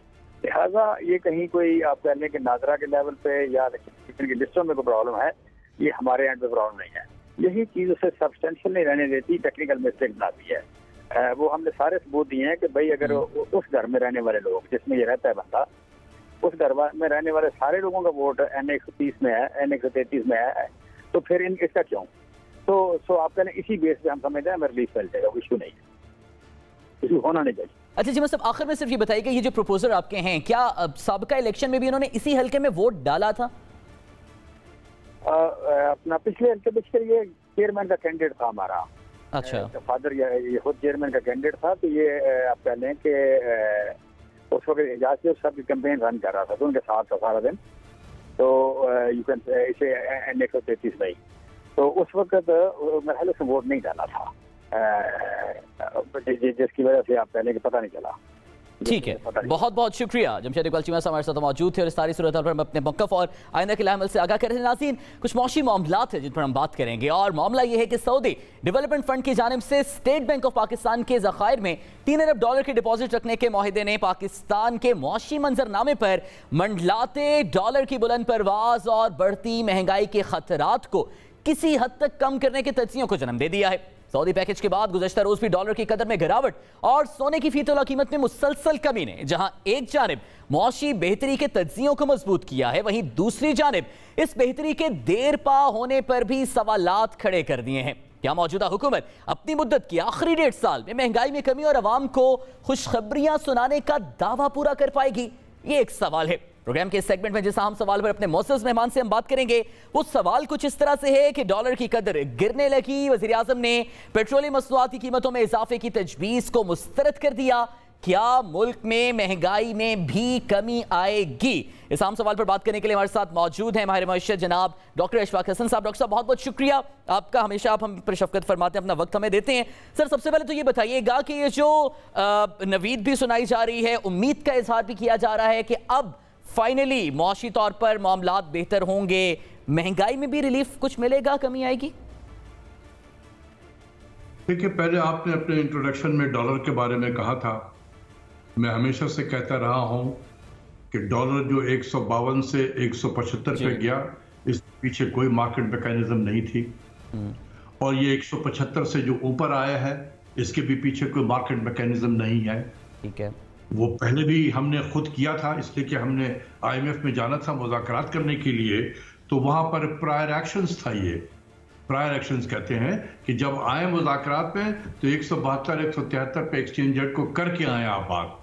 लिहाजा ये कहीं कोई आप कह लें कि नाजरा के लेवल पे या की लिस्टों में कोई प्रॉब्लम है, ये हमारे एंड पे प्रॉब्लम नहीं है। यही चीज़ उसे सब्सटेंशियल नहीं रहने देती, टेक्निकल मिस्टेक बनाती है। वो हमने सारे सबूत दिए हैं कि भाई अगर उस घर में रहने वाले लोग जिसमें ये रहता है बंदा, उस घर में रहने वाले सारे लोगों का वोट N130 में है, N133 में है, तो फिर इसका क्यों? तो आप कहने इसी बेस पे हम समझते हैं रिलीफ मिल जाएगा, इशू नहीं है, इशू होना नहीं चाहिए। अच्छा जी, मतलब आखिर में सिर्फ ये बताइए कि ये जो प्रपोजल आपके हैं, क्या साबिका इलेक्शन में भी इन्होंने इसी हल्के में वोट डाला था? अपना पिछले ये चेयरमैन का कैंडिडेट था हमारा। अच्छा। फादर ये खुद चेयरमैन का कैंडिडेट था, तो ये आप कह लें कि उस वक्त एजाज से सब कैंपेन रन कर रहा था, तो उनके साथ था सारा दिन। तो यू कैन इसे N133 में, तो उस वक्त मेरे ख्याल से वोट नहीं डाला था, जिसकी वजह से आप कहने कि पता नहीं चला। ठीक है, बहुत बहुत शुक्रिया जमशेद इकबाल चीमा हमारे साथ मौजूद थे और इस सारी सूरत पर हम अपने मौक़िफ़ और आइंदा के अमल से आगाह कर रहे हैं। नाज़रीन, कुछ मौशी मामलात हैं जिन पर हम बात करेंगे, और मामला यह है कि सऊदी डेवलपमेंट फंड की जानिब से स्टेट बैंक ऑफ पाकिस्तान के ज़खायर में $3 अरब के डिपॉजिट रखने के मुआहिदे ने पाकिस्तान के मुआशी मंजरनामे पर मंडलाते डॉलर की बुलंद परवाज और बढ़ती महंगाई के खतरात को किसी हद तक कम करने के तज्जियों को जन्म दे दिया है। सऊदी पैकेज के बाद गुज़श्ता रोज भी डॉलर की कदर में गिरावट और सोने की फी तोला कीमत में मुसलसल कमी ने जहां एक जानिब मौशी बेहतरी के तज्जियों को मजबूत किया है, वहीं दूसरी जानिब इस बेहतरी के देर पा होने पर भी सवालात खड़े कर दिए हैं। क्या मौजूदा हुकूमत अपनी मुद्दत की आखिरी 1.5 साल में महंगाई में कमी और अवाम को खुशखबरियां सुनाने का दावा पूरा कर पाएगी? ये एक सवाल है। प्रोग्राम के सेगमेंट में जिस अहम सवाल पर अपने मौसस मेहमान से हम बात करेंगे, वो सवाल कुछ इस तरह से है कि डॉलर की कदर गिरने लगी, वज़ीर आज़म ने पेट्रोलियम मसनूआत की कीमतों में इजाफे की तजवीज़ को मुस्तरद कर दिया, क्या मुल्क में महंगाई में भी कमी आएगी? इस आम सवाल पर बात करने के लिए हमारे साथ मौजूद हैं माहिर मईशत जनाब डॉक्टर अशफाक हसन साहब। डॉक्टर साहब, बहुत बहुत शुक्रिया आपका, हमेशा आप हम पर शफकत फरमाते हैं, अपना वक्त हमें देते हैं। सर, सबसे पहले तो ये बताइएगा कि ये जो नवीद भी सुनाई जा रही है, उम्मीद का इजहार भी किया जा रहा है कि अब फाइनली मौशी तौर पर मामलात बेहतर होंगे, महंगाई में भी रिलीफ कुछ मिलेगा, कमी आएगी? देखिए, पहले आपने अपने इंट्रोडक्शन में डॉलर के बारे में कहा था। मैं हमेशा से कहता रहा हूं कि डॉलर जो 152 से 175 पे गया, इस पीछे कोई मार्केट मैकेनिज्म नहीं थी, और ये 175 से जो ऊपर आया है, इसके भी पीछे कोई मार्केट मैकेनिज्म नहीं है। ठीक है, वो पहले भी हमने खुद किया था, इसलिए कि हमने IMF में जाना था मुज़ाकरात करने के लिए, तो वहां पर प्रायर एक्शंस था। ये प्रायर एक्शंस कहते हैं कि जब आए मुज़ाकरात में तो 172 173 पे एक्सचेंज रेट को करके आए आप बात,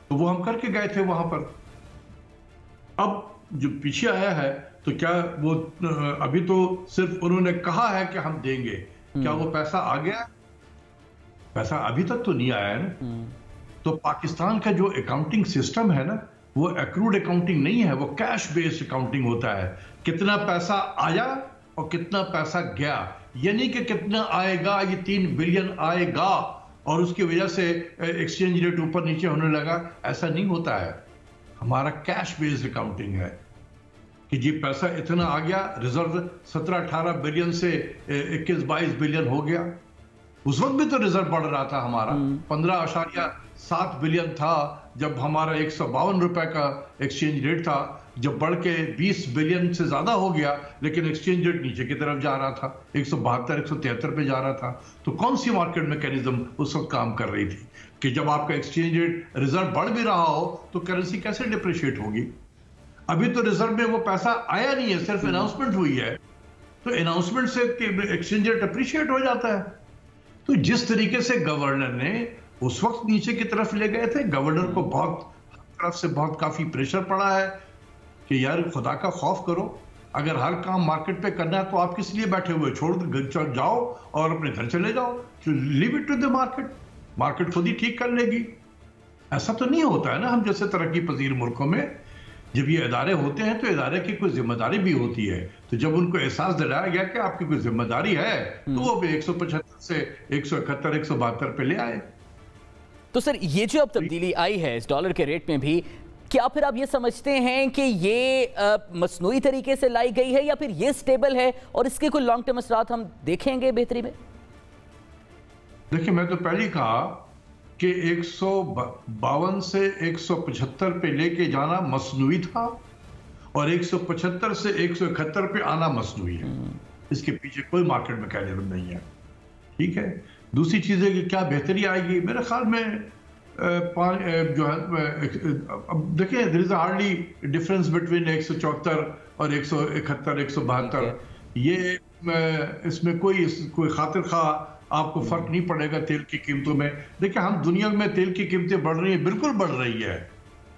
तो वो हम करके गए थे वहां पर। अब जो पीछे आया है तो क्या वो अभी तो सिर्फ उन्होंने कहा है कि हम देंगे, क्या वो पैसा आ गया? पैसा अभी तक तो नहीं आया है ना। तो पाकिस्तान का जो अकाउंटिंग सिस्टम है ना, वो एक्रूड अकाउंटिंग नहीं है, वो कैश बेस्ड अकाउंटिंग होता है। कितना पैसा आया और कितना पैसा गया, यानी कि कितना आएगा, ये 3 बिलियन आएगा और उसकी वजह से एक्सचेंज रेट ऊपर नीचे होने लगा, ऐसा नहीं होता है। हमारा कैश बेस्ड अकाउंटिंग है कि जी पैसा इतना आ गया, रिजर्व 17-18 बिलियन से 21-22 बिलियन हो गया। उस वक्त भी तो रिजर्व बढ़ रहा था हमारा, 15.7 बिलियन था जब हमारा 152 रुपए का एक्सचेंज रेट था, जब बढ़ के 20 बिलियन से ज्यादा हो गया, लेकिन एक्सचेंज रेट नीचे की तरफ जा रहा था, 172-173 पे जा रहा था। तो कौन सी मार्केट मैकेनिज्म उस वक्त काम कर रही थी कि जब आपका एक्सचेंज रेट रिजर्व बढ़ भी रहा हो तो करेंसी कैसे डिप्रिशिएट होगी? अभी तो रिजर्व में वो पैसा आया नहीं है, सिर्फ अनाउंसमेंट हुई है, तो अनाउंसमेंट से एक्सचेंज रेट अप्रिशिएट हो जाता है। तो जिस तरीके से गवर्नर ने उस वक्त नीचे की तरफ ले गए थे, गवर्नर को बहुत काफी प्रेशर पड़ा है कि यार खुदा का खौफ करो, अगर हर काम मार्केट पे करना है तो आप किस लिए बैठे हुए, छोड़ जाओ और अपने घर चले जाओ, leave it to the market, market खुद ही ठीक कर लेगी। ऐसा तो नहीं होता है ना। हम जैसे तरक्की पजीर मुल्कों में जब ये इदारे होते हैं तो इदारे की कोई जिम्मेदारी भी होती है, तो जब उनको एहसास दिलाया गया कि आपकी कोई जिम्मेदारी है तो वो भी 175 से 171 172 पे ले आए। तो सर, ये जो अब तब्दीली आई है इस डॉलर के रेट में भी, क्या फिर आप ये समझते हैं कि ये मसनूई तरीके से लाई गई है या फिर ये स्टेबल है और इसके कोई लॉन्ग टर्म असरात हम देखेंगे बेहतरी में? देखिए, मैं तो पहले कहा कि 152 से 175 पे लेके जाना मसनूई था और 175 से 171 पे आना मसनूई है। इसके पीछे कोई मार्केट मैकेनिज्म नहीं है। ठीक है, दूसरी चीज़ है कि क्या बेहतरी आएगी। मेरे ख्याल में जो है अब देखिए, there is hardly difference between 174 और 171 172। ये इसमें कोई खातिर खा आपको फर्क नहीं पड़ेगा तेल की कीमतों में। देखिए, हम दुनिया में तेल की कीमतें बढ़ रही है, बिल्कुल बढ़ रही है,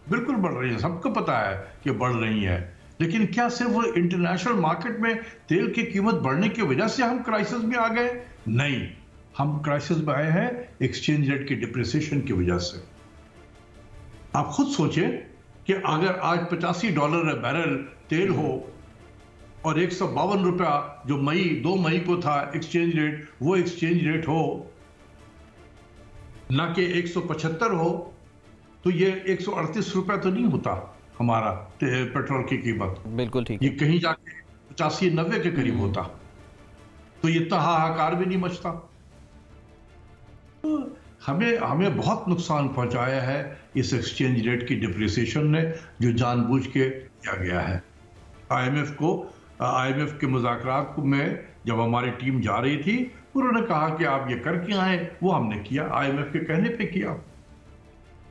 बिल्कुल बढ़ रही है, सबको पता है कि बढ़ रही है। लेकिन क्या सिर्फ इंटरनेशनल मार्केट में तेल की कीमत बढ़ने की वजह से हम क्राइसिस में आ गए? नहीं, हम क्राइसिस में आए हैं एक्सचेंज रेट की डिप्रिसिएशन की वजह से। आप खुद सोचें कि अगर आज $85 बैरल तेल हो और 152 रुपया जो 2 मई को था एक्सचेंज रेट, वो एक्सचेंज रेट हो ना कि 175 हो, तो ये 138 रुपया तो नहीं होता हमारा पेट्रोल की कीमत। बिल्कुल ठीक, ये कहीं जाके 85-90 के करीब होता, तो ये इतना हाहाकार भी नहीं मचता। तो हमें बहुत नुकसान पहुंचाया है इस एक्सचेंज रेट की डिप्रिसिएशन ने, जो जानबूझ के किया गया है। आईएमएफ के मुज़ाकरात में जब हमारी टीम जा रही थी, उन्होंने कहा कि आप ये करके आए, वो हमने किया, आईएमएफ के कहने पे किया।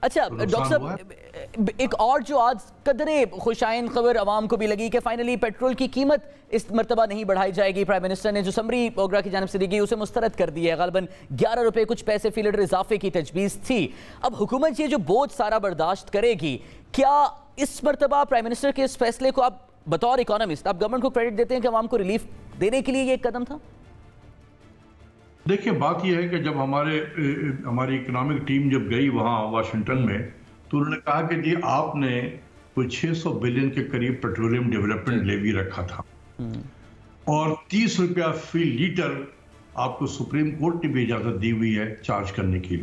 अच्छा डॉक्टर साहब, एक और जो आज कदरे खुशाइन खबर अवाम को भी लगी कि फाइनली पेट्रोल की कीमत इस मरतबा नहीं बढ़ाई जाएगी। प्राइम मिनिस्टर ने जो समरी ओगरा की जानिब से दी गई उसे मुस्तरद कर दिया है। ग़ालिबन 11 रुपए कुछ पैसे फी लीटर इजाफे की तजवीज़ थी। अब हुकूमत ये जो बोझ सारा बर्दाश्त करेगी, क्या इस मरतबा प्राइम मिनिस्टर के इस फैसले को आप बतौर इकोनॉमिस्ट आप गवर्नमेंट को क्रेडिट देते हैं कि अवाम को रिलीफ देने के लिए ये एक कदम था? देखिए, बात यह है कि जब हमारी इकोनॉमिक टीम जब गई वहाँ वाशिंगटन में, तो उन्होंने कहा कि जी आपने कोई 600 बिलियन के करीब पेट्रोलियम डेवलपमेंट लेवी रखा था और 30 रुपया फी लीटर आपको सुप्रीम कोर्ट ने भी इजाजत दी हुई है चार्ज करने की,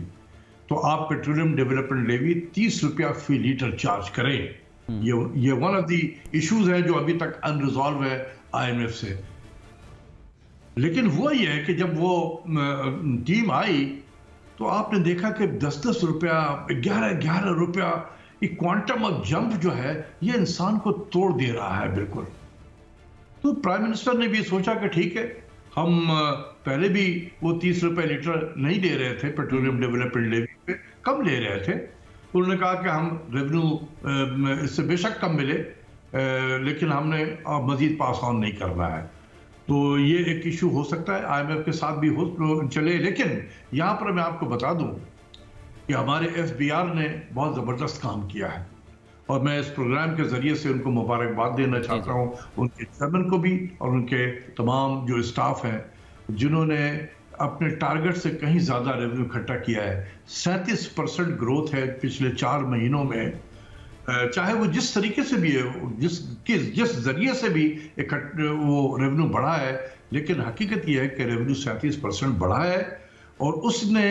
तो आप पेट्रोलियम डेवलपमेंट लेवी 30 रुपया फी लीटर चार्ज करें। ये वन ऑफ दी इश्यूज है जो अभी तक अनरिजॉल्व है आईएमएफ से। लेकिन वो ये है कि जब वो टीम आई तो आपने देखा कि 10-10 रुपया, 11-11 रुपया, ये क्वांटम ऑफ जंप जो है ये इंसान को तोड़ दे रहा है बिल्कुल। तो प्राइम मिनिस्टर ने भी सोचा कि ठीक है, हम पहले भी वो 30 रुपए लीटर नहीं दे रहे थे पेट्रोलियम डेवलपमेंट लेवी पे, कम ले रहे थे। उन्होंने कहा कि हम रेवेन्यू इससे बेशक कम मिले, लेकिन हमने मजीद पास ऑन नहीं करना है। तो ये एक इशू हो सकता है, आईएमएफ के साथ भी हो चले। लेकिन यहाँ पर मैं आपको बता दूं कि हमारे एफबीआर ने बहुत ज़बरदस्त काम किया है और मैं इस प्रोग्राम के ज़रिए से उनको मुबारकबाद देना चाहता हूँ, उनके चेयरमैन को भी और उनके तमाम जो स्टाफ हैं जिन्होंने अपने टारगेट से कहीं ज़्यादा रेवेन्यू इकट्ठा किया है। 37% ग्रोथ है पिछले 4 महीनों में, चाहे वो जिस तरीके से भी है, जिस जरिए से भी वो रेवेन्यू बढ़ा है, लेकिन हकीकत ये है कि रेवेन्यू 37% बढ़ा है। और उसने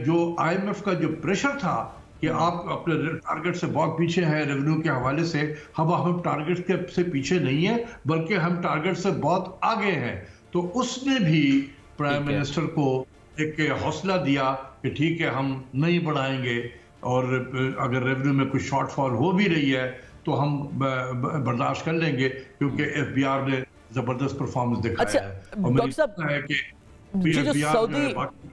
जो आईएमएफ का जो प्रेशर था कि आप अपने टारगेट से बहुत पीछे हैं रेवेन्यू के हवाले से, हम टारगेट से पीछे नहीं है बल्कि हम टारगेट से बहुत आगे हैं। तो उसने भी प्राइम मिनिस्टर को एक हौसला दिया कि ठीक है, हम नहीं बढ़ाएंगे और अगर रेवेन्यू में कुछ शॉर्टफॉल हो भी रही है तो हम बर्दाश्त कर लेंगे, क्योंकि एफबीआर ने जबरदस्त परफॉर्मेंस दिखाया है। और डॉक्टर साहब, है कि ये जो सऊदी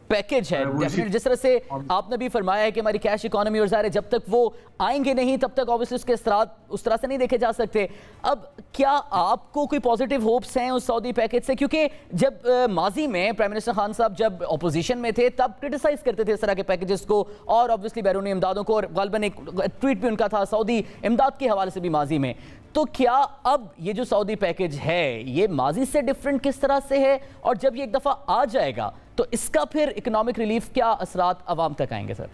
पैकेज है, डेफिनेटली जिस तरह से आपने भी फरमाया है कि हमारी कैश इकोनॉमी और ज़ाहिर है जब तक वो आएंगे नहीं तब तक ऑब्वियसली उसके असरात उस तरह से नहीं देखे जा सकते। अब क्या आपको कोई पॉजिटिव होप्स हैं उस सऊदी पैकेज से? क्योंकि जब माजी में प्राइम मिनिस्टर खान साहब जब अपोजिशन में थे तब क्रिटिसाइज करते थे इस तरह के पैकेजेस को और ऑब्वियसली बैरूनी इमदादों को, और ग़ालिबन एक ट्वीट भी उनका था सऊदी इमदाद के हवाले से भी माजी में। तो क्या अब ये जो सऊदी पैकेज है ये माजी से डिफरेंट किस तरह से है, और जब ये एक दफ़ा आ जाएगा तो इसका फिर इकोनॉमिक रिलीफ क्या असरात अवाम तक आएंगे? सर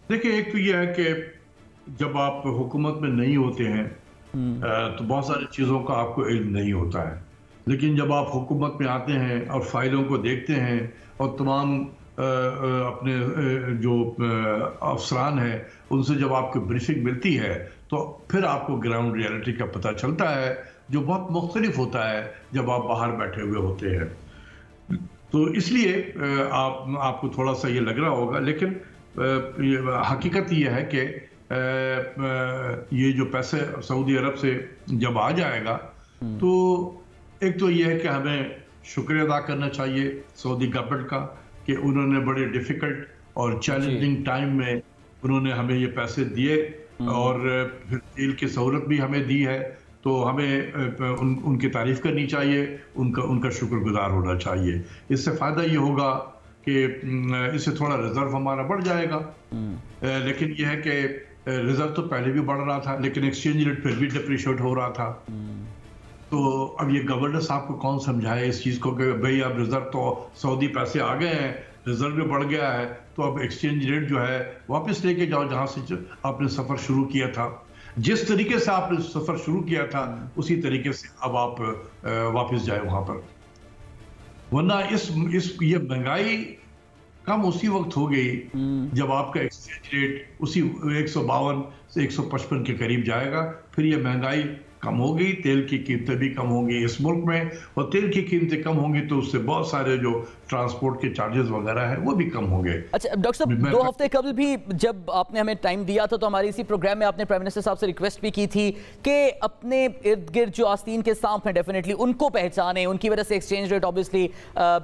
देखिए, एक तो ये है कि जब आप हुकूमत में नहीं होते हैं तो बहुत सारी चीज़ों का आपको इल्म नहीं होता है, लेकिन जब आप हुकूमत में आते हैं और फाइलों को देखते हैं और तमाम अपने जो अफसरान हैं उनसे जब आपको ब्रीफिंग मिलती है तो फिर आपको ग्राउंड रियलिटी का पता चलता है, जो बहुत मुख्तलिफ होता है जब आप बाहर बैठे हुए होते हैं। तो इसलिए आपको थोड़ा सा ये लग रहा होगा, लेकिन हकीकत ये है कि ये जो पैसे सऊदी अरब से जब आ जाएगा तो एक तो ये है कि हमें शुक्रिया अदा करना चाहिए सऊदी गवर्नमेंट का कि उन्होंने बड़े डिफ़िकल्ट और चैलेंजिंग टाइम में उन्होंने हमें ये पैसे दिए और फिर तेल की सहूलत भी हमें दी है, तो हमें उनकी तारीफ करनी चाहिए, उनका शुक्रगुजार होना चाहिए। इससे फ़ायदा ये होगा कि इससे थोड़ा रिजर्व हमारा बढ़ जाएगा। लेकिन यह है कि रिजर्व तो पहले भी बढ़ रहा था, लेकिन एक्सचेंज रेट फिर भी डिप्रिशिएट हो रहा था। तो अब ये गवर्नर साहब को कौन समझाए इस चीज़ को कि भाई अब रिजर्व तो सऊदी पैसे आ गए हैं, रिजर्व भी बढ़ गया है, तो अब एक्सचेंज रेट जो है वापस लेके जाओ जहाँ से आपने सफ़र शुरू किया था। जिस तरीके से आपने सफ़र शुरू किया था उसी तरीके से अब आप वापस जाए वहाँ पर, वरना ये महंगाई कम उसी वक्त हो गई जब आपका एक्सचेंज रेट उसी 152 से 155 के करीब जाएगा। फिर ये महंगाई कम होगी, तेल की कीमतें भी कम होंगी इस मुल्क में, और तेल की कीमतें कम होंगी तो उससे बहुत सारे जो ट्रांसपोर्ट के चार्जेस वगैरह है वो भी कम होंगे। अच्छा डॉक्टर साहब, 2 हफ्ते कबल भी जब आपने हमें टाइम दिया था तो हमारे इसी प्रोग्राम में आपने प्राइम मिनिस्टर साहब से रिक्वेस्ट भी की थी कि अपने इर्द गिर्द जो आस्तीन के सांप हैं डेफिनेटली उनको पहचानें, उनकी वजह से एक्सचेंज रेट ऑब्वियसली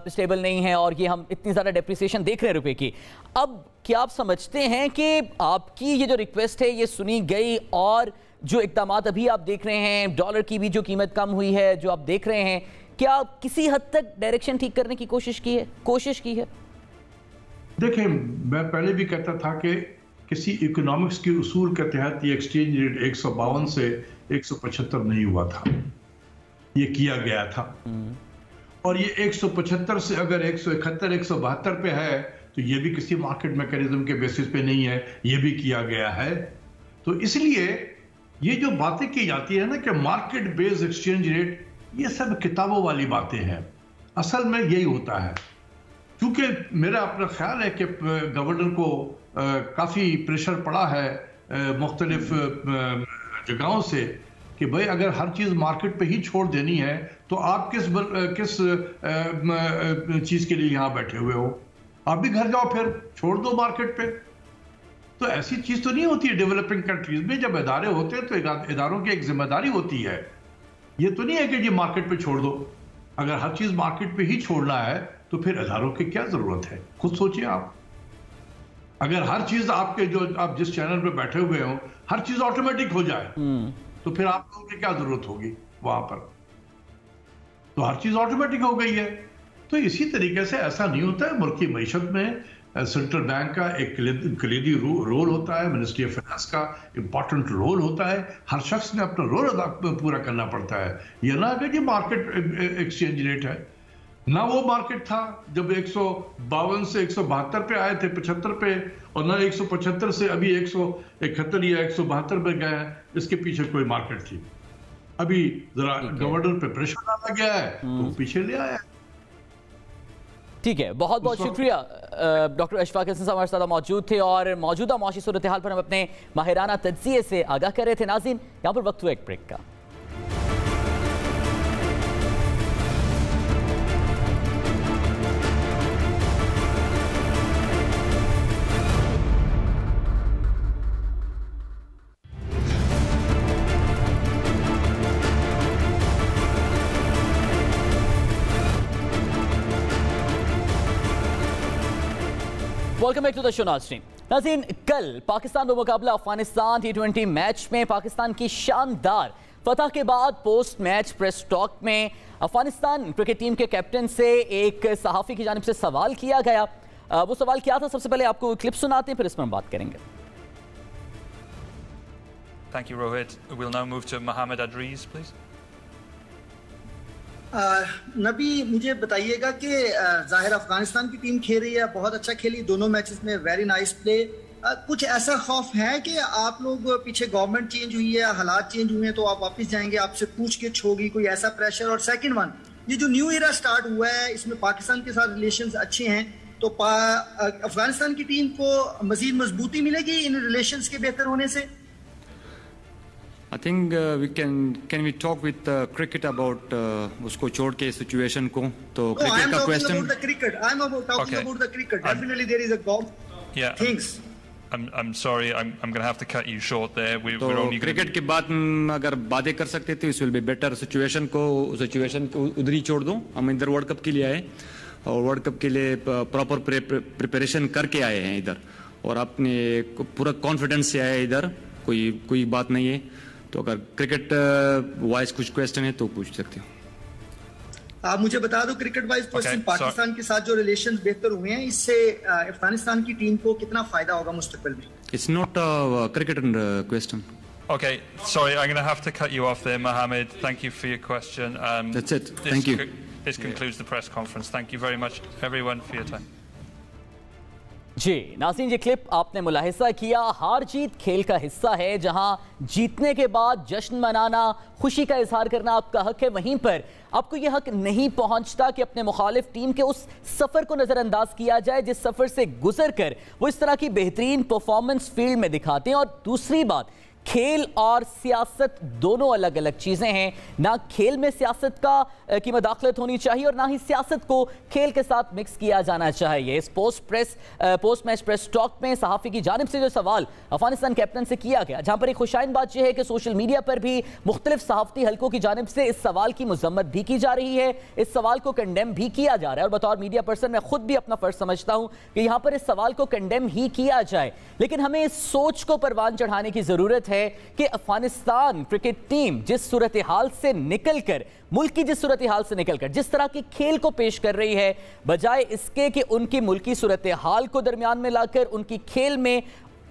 स्टेबल नहीं है और ये हम इतनी ज़्यादा डेप्रिसिएशन देख रहे हैं रुपये की। अब क्या आप समझते हैं कि आपकी ये जो रिक्वेस्ट है ये सुनी गई, और जो इक़दाम अभी आप देख रहे हैं, डॉलर की भी जो कीमत कम हुई है जो आप देख रहे हैं, क्या किसी हद तक डायरेक्शन ठीक करने की कोशिश की है? देखिए, मैं पहले भी कहता था कि किसी इकोनॉमिक्स के उसूल के तहत ये एक्सचेंज रेट 152 से 175 नहीं हुआ था, ये किया गया था। और ये 175 से अगर 171 172 पे है तो ये भी किसी मार्केट मैकेनिज्म के बेसिस पे नहीं है, ये भी किया गया है। तो इसलिए ये जो बातें की जाती है ना कि मार्केट बेस्ड एक्सचेंज रेट, ये सब किताबों वाली बातें हैं। असल में यही होता है, क्योंकि मेरा अपना ख्याल है कि गवर्नर को काफ़ी प्रेशर पड़ा है मुख्तलिफ जगहों से कि भाई अगर हर चीज़ मार्केट पे ही छोड़ देनी है तो आप किस चीज़ के लिए यहाँ बैठे हुए हो? आप भी घर जाओ, फिर छोड़ दो मार्केट पे। तो ऐसी चीज तो नहीं होती है डेवलपिंग कंट्रीज में। जब इदारे होते हैं तो इदारों की एक जिम्मेदारी होती है, ये तो नहीं है कि जी मार्केट पे छोड़ दो। अगर हर चीज मार्केट पे ही छोड़ना है तो फिर इदारों की क्या जरूरत है? खुद सोचिए आप। अगर हर चीज आपके जो आप जिस चैनल पे बैठे हुए हो हर चीज ऑटोमेटिक हो जाए तो फिर आप लोगों की क्या जरूरत होगी वहां पर? तो हर चीज ऑटोमेटिक हो गई है। तो इसी तरीके से ऐसा नहीं होता है। मुल्क की मईशत में सेंट्रल बैंक का एक कलीदी रोल होता है, मिनिस्ट्री ऑफ फाइनेंस का इंपॉर्टेंट रोल होता है। हर शख्स ने अपना रोल पूरा करना पड़ता है। यह ना कि जी मार्केट एक्सचेंज रेट है, ना वो मार्केट था जब 152 से 172 पे आए थे, 75 पे, और ना 175 से अभी 171 या 172 पे गए हैं। इसके पीछे कोई मार्केट थी। अभी जरा गवर्नर पे प्रेशर डाला गया है तो पीछे ले आया। ठीक है, बहुत बहुत शुक्रिया। डॉक्टर अशफाक हसन साहब हमारे साथ मौजूद थे और मौजूदा माशी सूरत हाल पर हम अपने माहिराना तज्जिए से आगाह कर रहे थे। नाज़रीन, यहाँ पर वक्त हुआ एक ब्रेक का। Welcome back to the show नाज़रीन। नाज़रीन, कल पाकिस्तान बमुकाबला अफगानिस्तान T20 मैच में पाकिस्तान की शानदार फतह के बाद पोस्ट मैच प्रेस टॉक में अफगानिस्तान क्रिकेट टीम के कैप्टन से एक सहाफ़ी की जानिब से सवाल किया गया। वो सवाल क्या था, सबसे पहले आपको क्लिप सुनाते हैं, फिर इस पर हम बात करेंगे। Thank you, Rohit. We'll now move to Mohammad Adriz, please. नबी, मुझे बताइएगा कि ज़ाहिर अफगानिस्तान की टीम खेल रही है, बहुत अच्छा खेली दोनों मैचेस में, वेरी नाइस प्ले। कुछ ऐसा खौफ है कि आप लोग पीछे गवर्नमेंट चेंज हुई है, हालात चेंज हुए हैं तो आप वापस जाएंगे, आपसे पूछगिछ होगी, कोई ऐसा प्रेशर? और सेकंड वन, ये जो न्यू ईरा स्टार्ट हुआ है इसमें पाकिस्तान के साथ रिलेशंस अच्छे हैं, तो अफगानिस्तान की टीम को मजीद मजबूती मिलेगी इन रिलेशंस के बेहतर होने से? I think can we talk with cricket about उसको छोड़ के सिचुएशन को? तो क्रिकेट का question. I'm talking about the cricket. Definitely there is a golf things. I'm sorry, I'm going to have to cut you short there. We're तो only cricket के बाद अगर बातें कर सकते थे, इस विल बी बेटर। सिचुएशन को उधर ही छोड़ दूं। हम इधर वर्ल्ड कप के लिए आए और वर्ल्ड कप के लिए प्रॉपर प्रिपरेशन करके आए हैं इधर, और अपने पूरा कॉन्फिडेंस से आए इधर, कोई बात नहीं है। तो अगर क्रिकेट वाइज कुछ क्वेश्चन है तो पूछ सकते हो। आप मुझे बता दो क्रिकेट वाइज क्वेश्चन, पाकिस्तान के साथ जो रिलेशंस बेहतर हुए हैं, इससे अफगानिस्तान की टीम को कितना फायदा होगा मुस्तकबिल में? It's not a cricket question. Okay, sorry, I'm going to have to cut you off there, Mohammed. Thank you for your question. That's it. Thank you. This concludes the press conference. Thank you very much, everyone, for your time. जी नाज़रीन, ये clip आपने मुलाहिजा किया। हार जीत खेल का हिस्सा है। जहां जीतने के बाद जश्न मनाना, खुशी का इजहार करना आपका हक है, वहीं पर आपको यह हक नहीं पहुंचता कि अपने मुखालिफ टीम के उस सफ़र को नज़रअंदाज किया जाए जिस सफ़र से गुजर कर वो इस तरह की बेहतरीन परफॉर्मेंस फील्ड में दिखाते हैं। और दूसरी बात, खेल और सियासत दोनों अलग अलग चीज़ें हैं। ना खेल में सियासत की मदाखलत होनी चाहिए और ना ही सियासत को खेल के साथ मिक्स किया जाना चाहिए। इस पोस्ट मैच प्रेस टॉक में सहाफ़ी की जानिब से जो सवाल अफगानिस्तान कैप्टन से किया गया, जहां पर एक खुशाइन बात यह है कि सोशल मीडिया पर भी मुख्तलिफ सहाफ़ती हल्कों की जानिब से इस सवाल की मजम्मत भी की जा रही है, इस सवाल को कंडेम भी किया जा रहा है। और बतौर मीडिया पर्सन मैं खुद भी अपना फ़र्ज समझता हूँ कि यहाँ पर इस सवाल को कंडेम ही किया जाए, लेकिन हमें इस सोच को परवान चढ़ाने की ज़रूरत है कि अफगानिस्तान क्रिकेट टीम जिस सूरत हाल से निकलकर, मुल्क की जिस सूरत हाल से निकलकर जिस तरह के खेल को पेश कर रही है, बजाय इसके कि उनकी मुल्की सूरत हाल को दरमियान में लाकर उनकी खेल में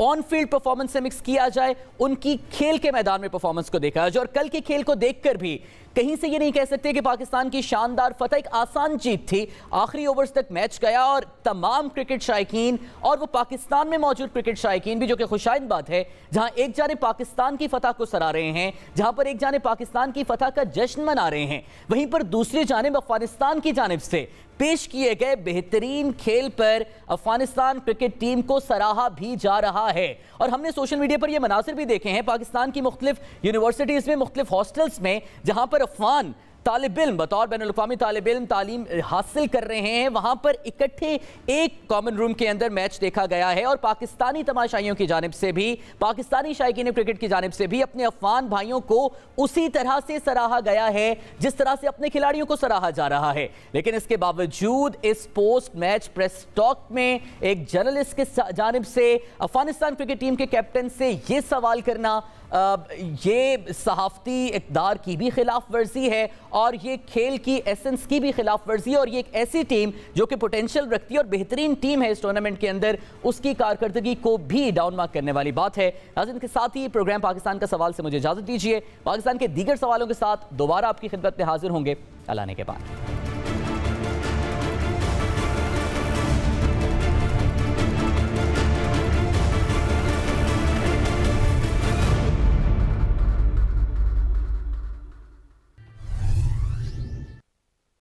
ऑन फील्ड परफॉर्मेंस से मिक्स किया जाए, उनकी खेल के मैदान में परफॉर्मेंस को देखा जाए। और कल के खेल को देखकर भी कहीं से ये नहीं कह सकते कि पाकिस्तान की शानदार फतह एक आसान जीत थी। आखिरी ओवर्स तक मैच गया और तमाम क्रिकेट शायकीन और वो पाकिस्तान में मौजूद क्रिकेट शायकीन भी, जो कि खुशाइन बात है, जहां एक जाने पाकिस्तान की फतह को सराह रहे हैं, जहां पर एक जाने पाकिस्तान की फतह का जश्न मना रहे हैं, वहीं पर दूसरी जानिब अफगानिस्तान की जानिब से पेश किए गए बेहतरीन खेल पर अफगानिस्तान क्रिकेट टीम को सराहा भी जा रहा है। और हमने सोशल मीडिया पर यह मनासिर भी देखे हैं पाकिस्तान की मुख्तलिफ यूनिवर्सिटीज़ में, मुख्तलिफ हॉस्टल्स में, जहां पर अफगान तालिब इल्म बतौर बैनुल-अक़वामी तालिब इल्म तालीम हासिल कर रहे हैं, वहां पर इकट्ठे एक कॉमन रूम के अंदर मैच देखा गया है। और पाकिस्तानी तमाशाइयों की जानिब से भी, पाकिस्तानी शायकीन क्रिकेट की जानिब से भी अपने अफगान भाइयों को उसी तरह से सराहा गया है जिस तरह से अपने खिलाड़ियों को सराहा जा रहा है। लेकिन इसके बावजूद इस पोस्ट मैच प्रेस टॉक में एक जर्नलिस्ट के जानिब से अफगानिस्तान क्रिकेट टीम के कैप्टन से ये सवाल करना, ये सहाफ़ती इक़दार की भी खिलाफ वर्जी है और ये खेल की एसेंस की भी खिलाफ वर्जी है। और ये एक ऐसी टीम जो कि पोटेंशियल रखती है और बेहतरीन टीम है इस टूर्नामेंट के अंदर, उसकी कारकर्दगी को भी डाउन मार्क करने वाली बात है। नाज़रीन, के साथ ही प्रोग्राम पाकिस्तान का सवाल से मुझे इजाज़त दीजिए। पाकिस्तान के दीगर सवालों के साथ दोबारा आपकी खिदमत में हाजिर होंगे अलाने के बाद।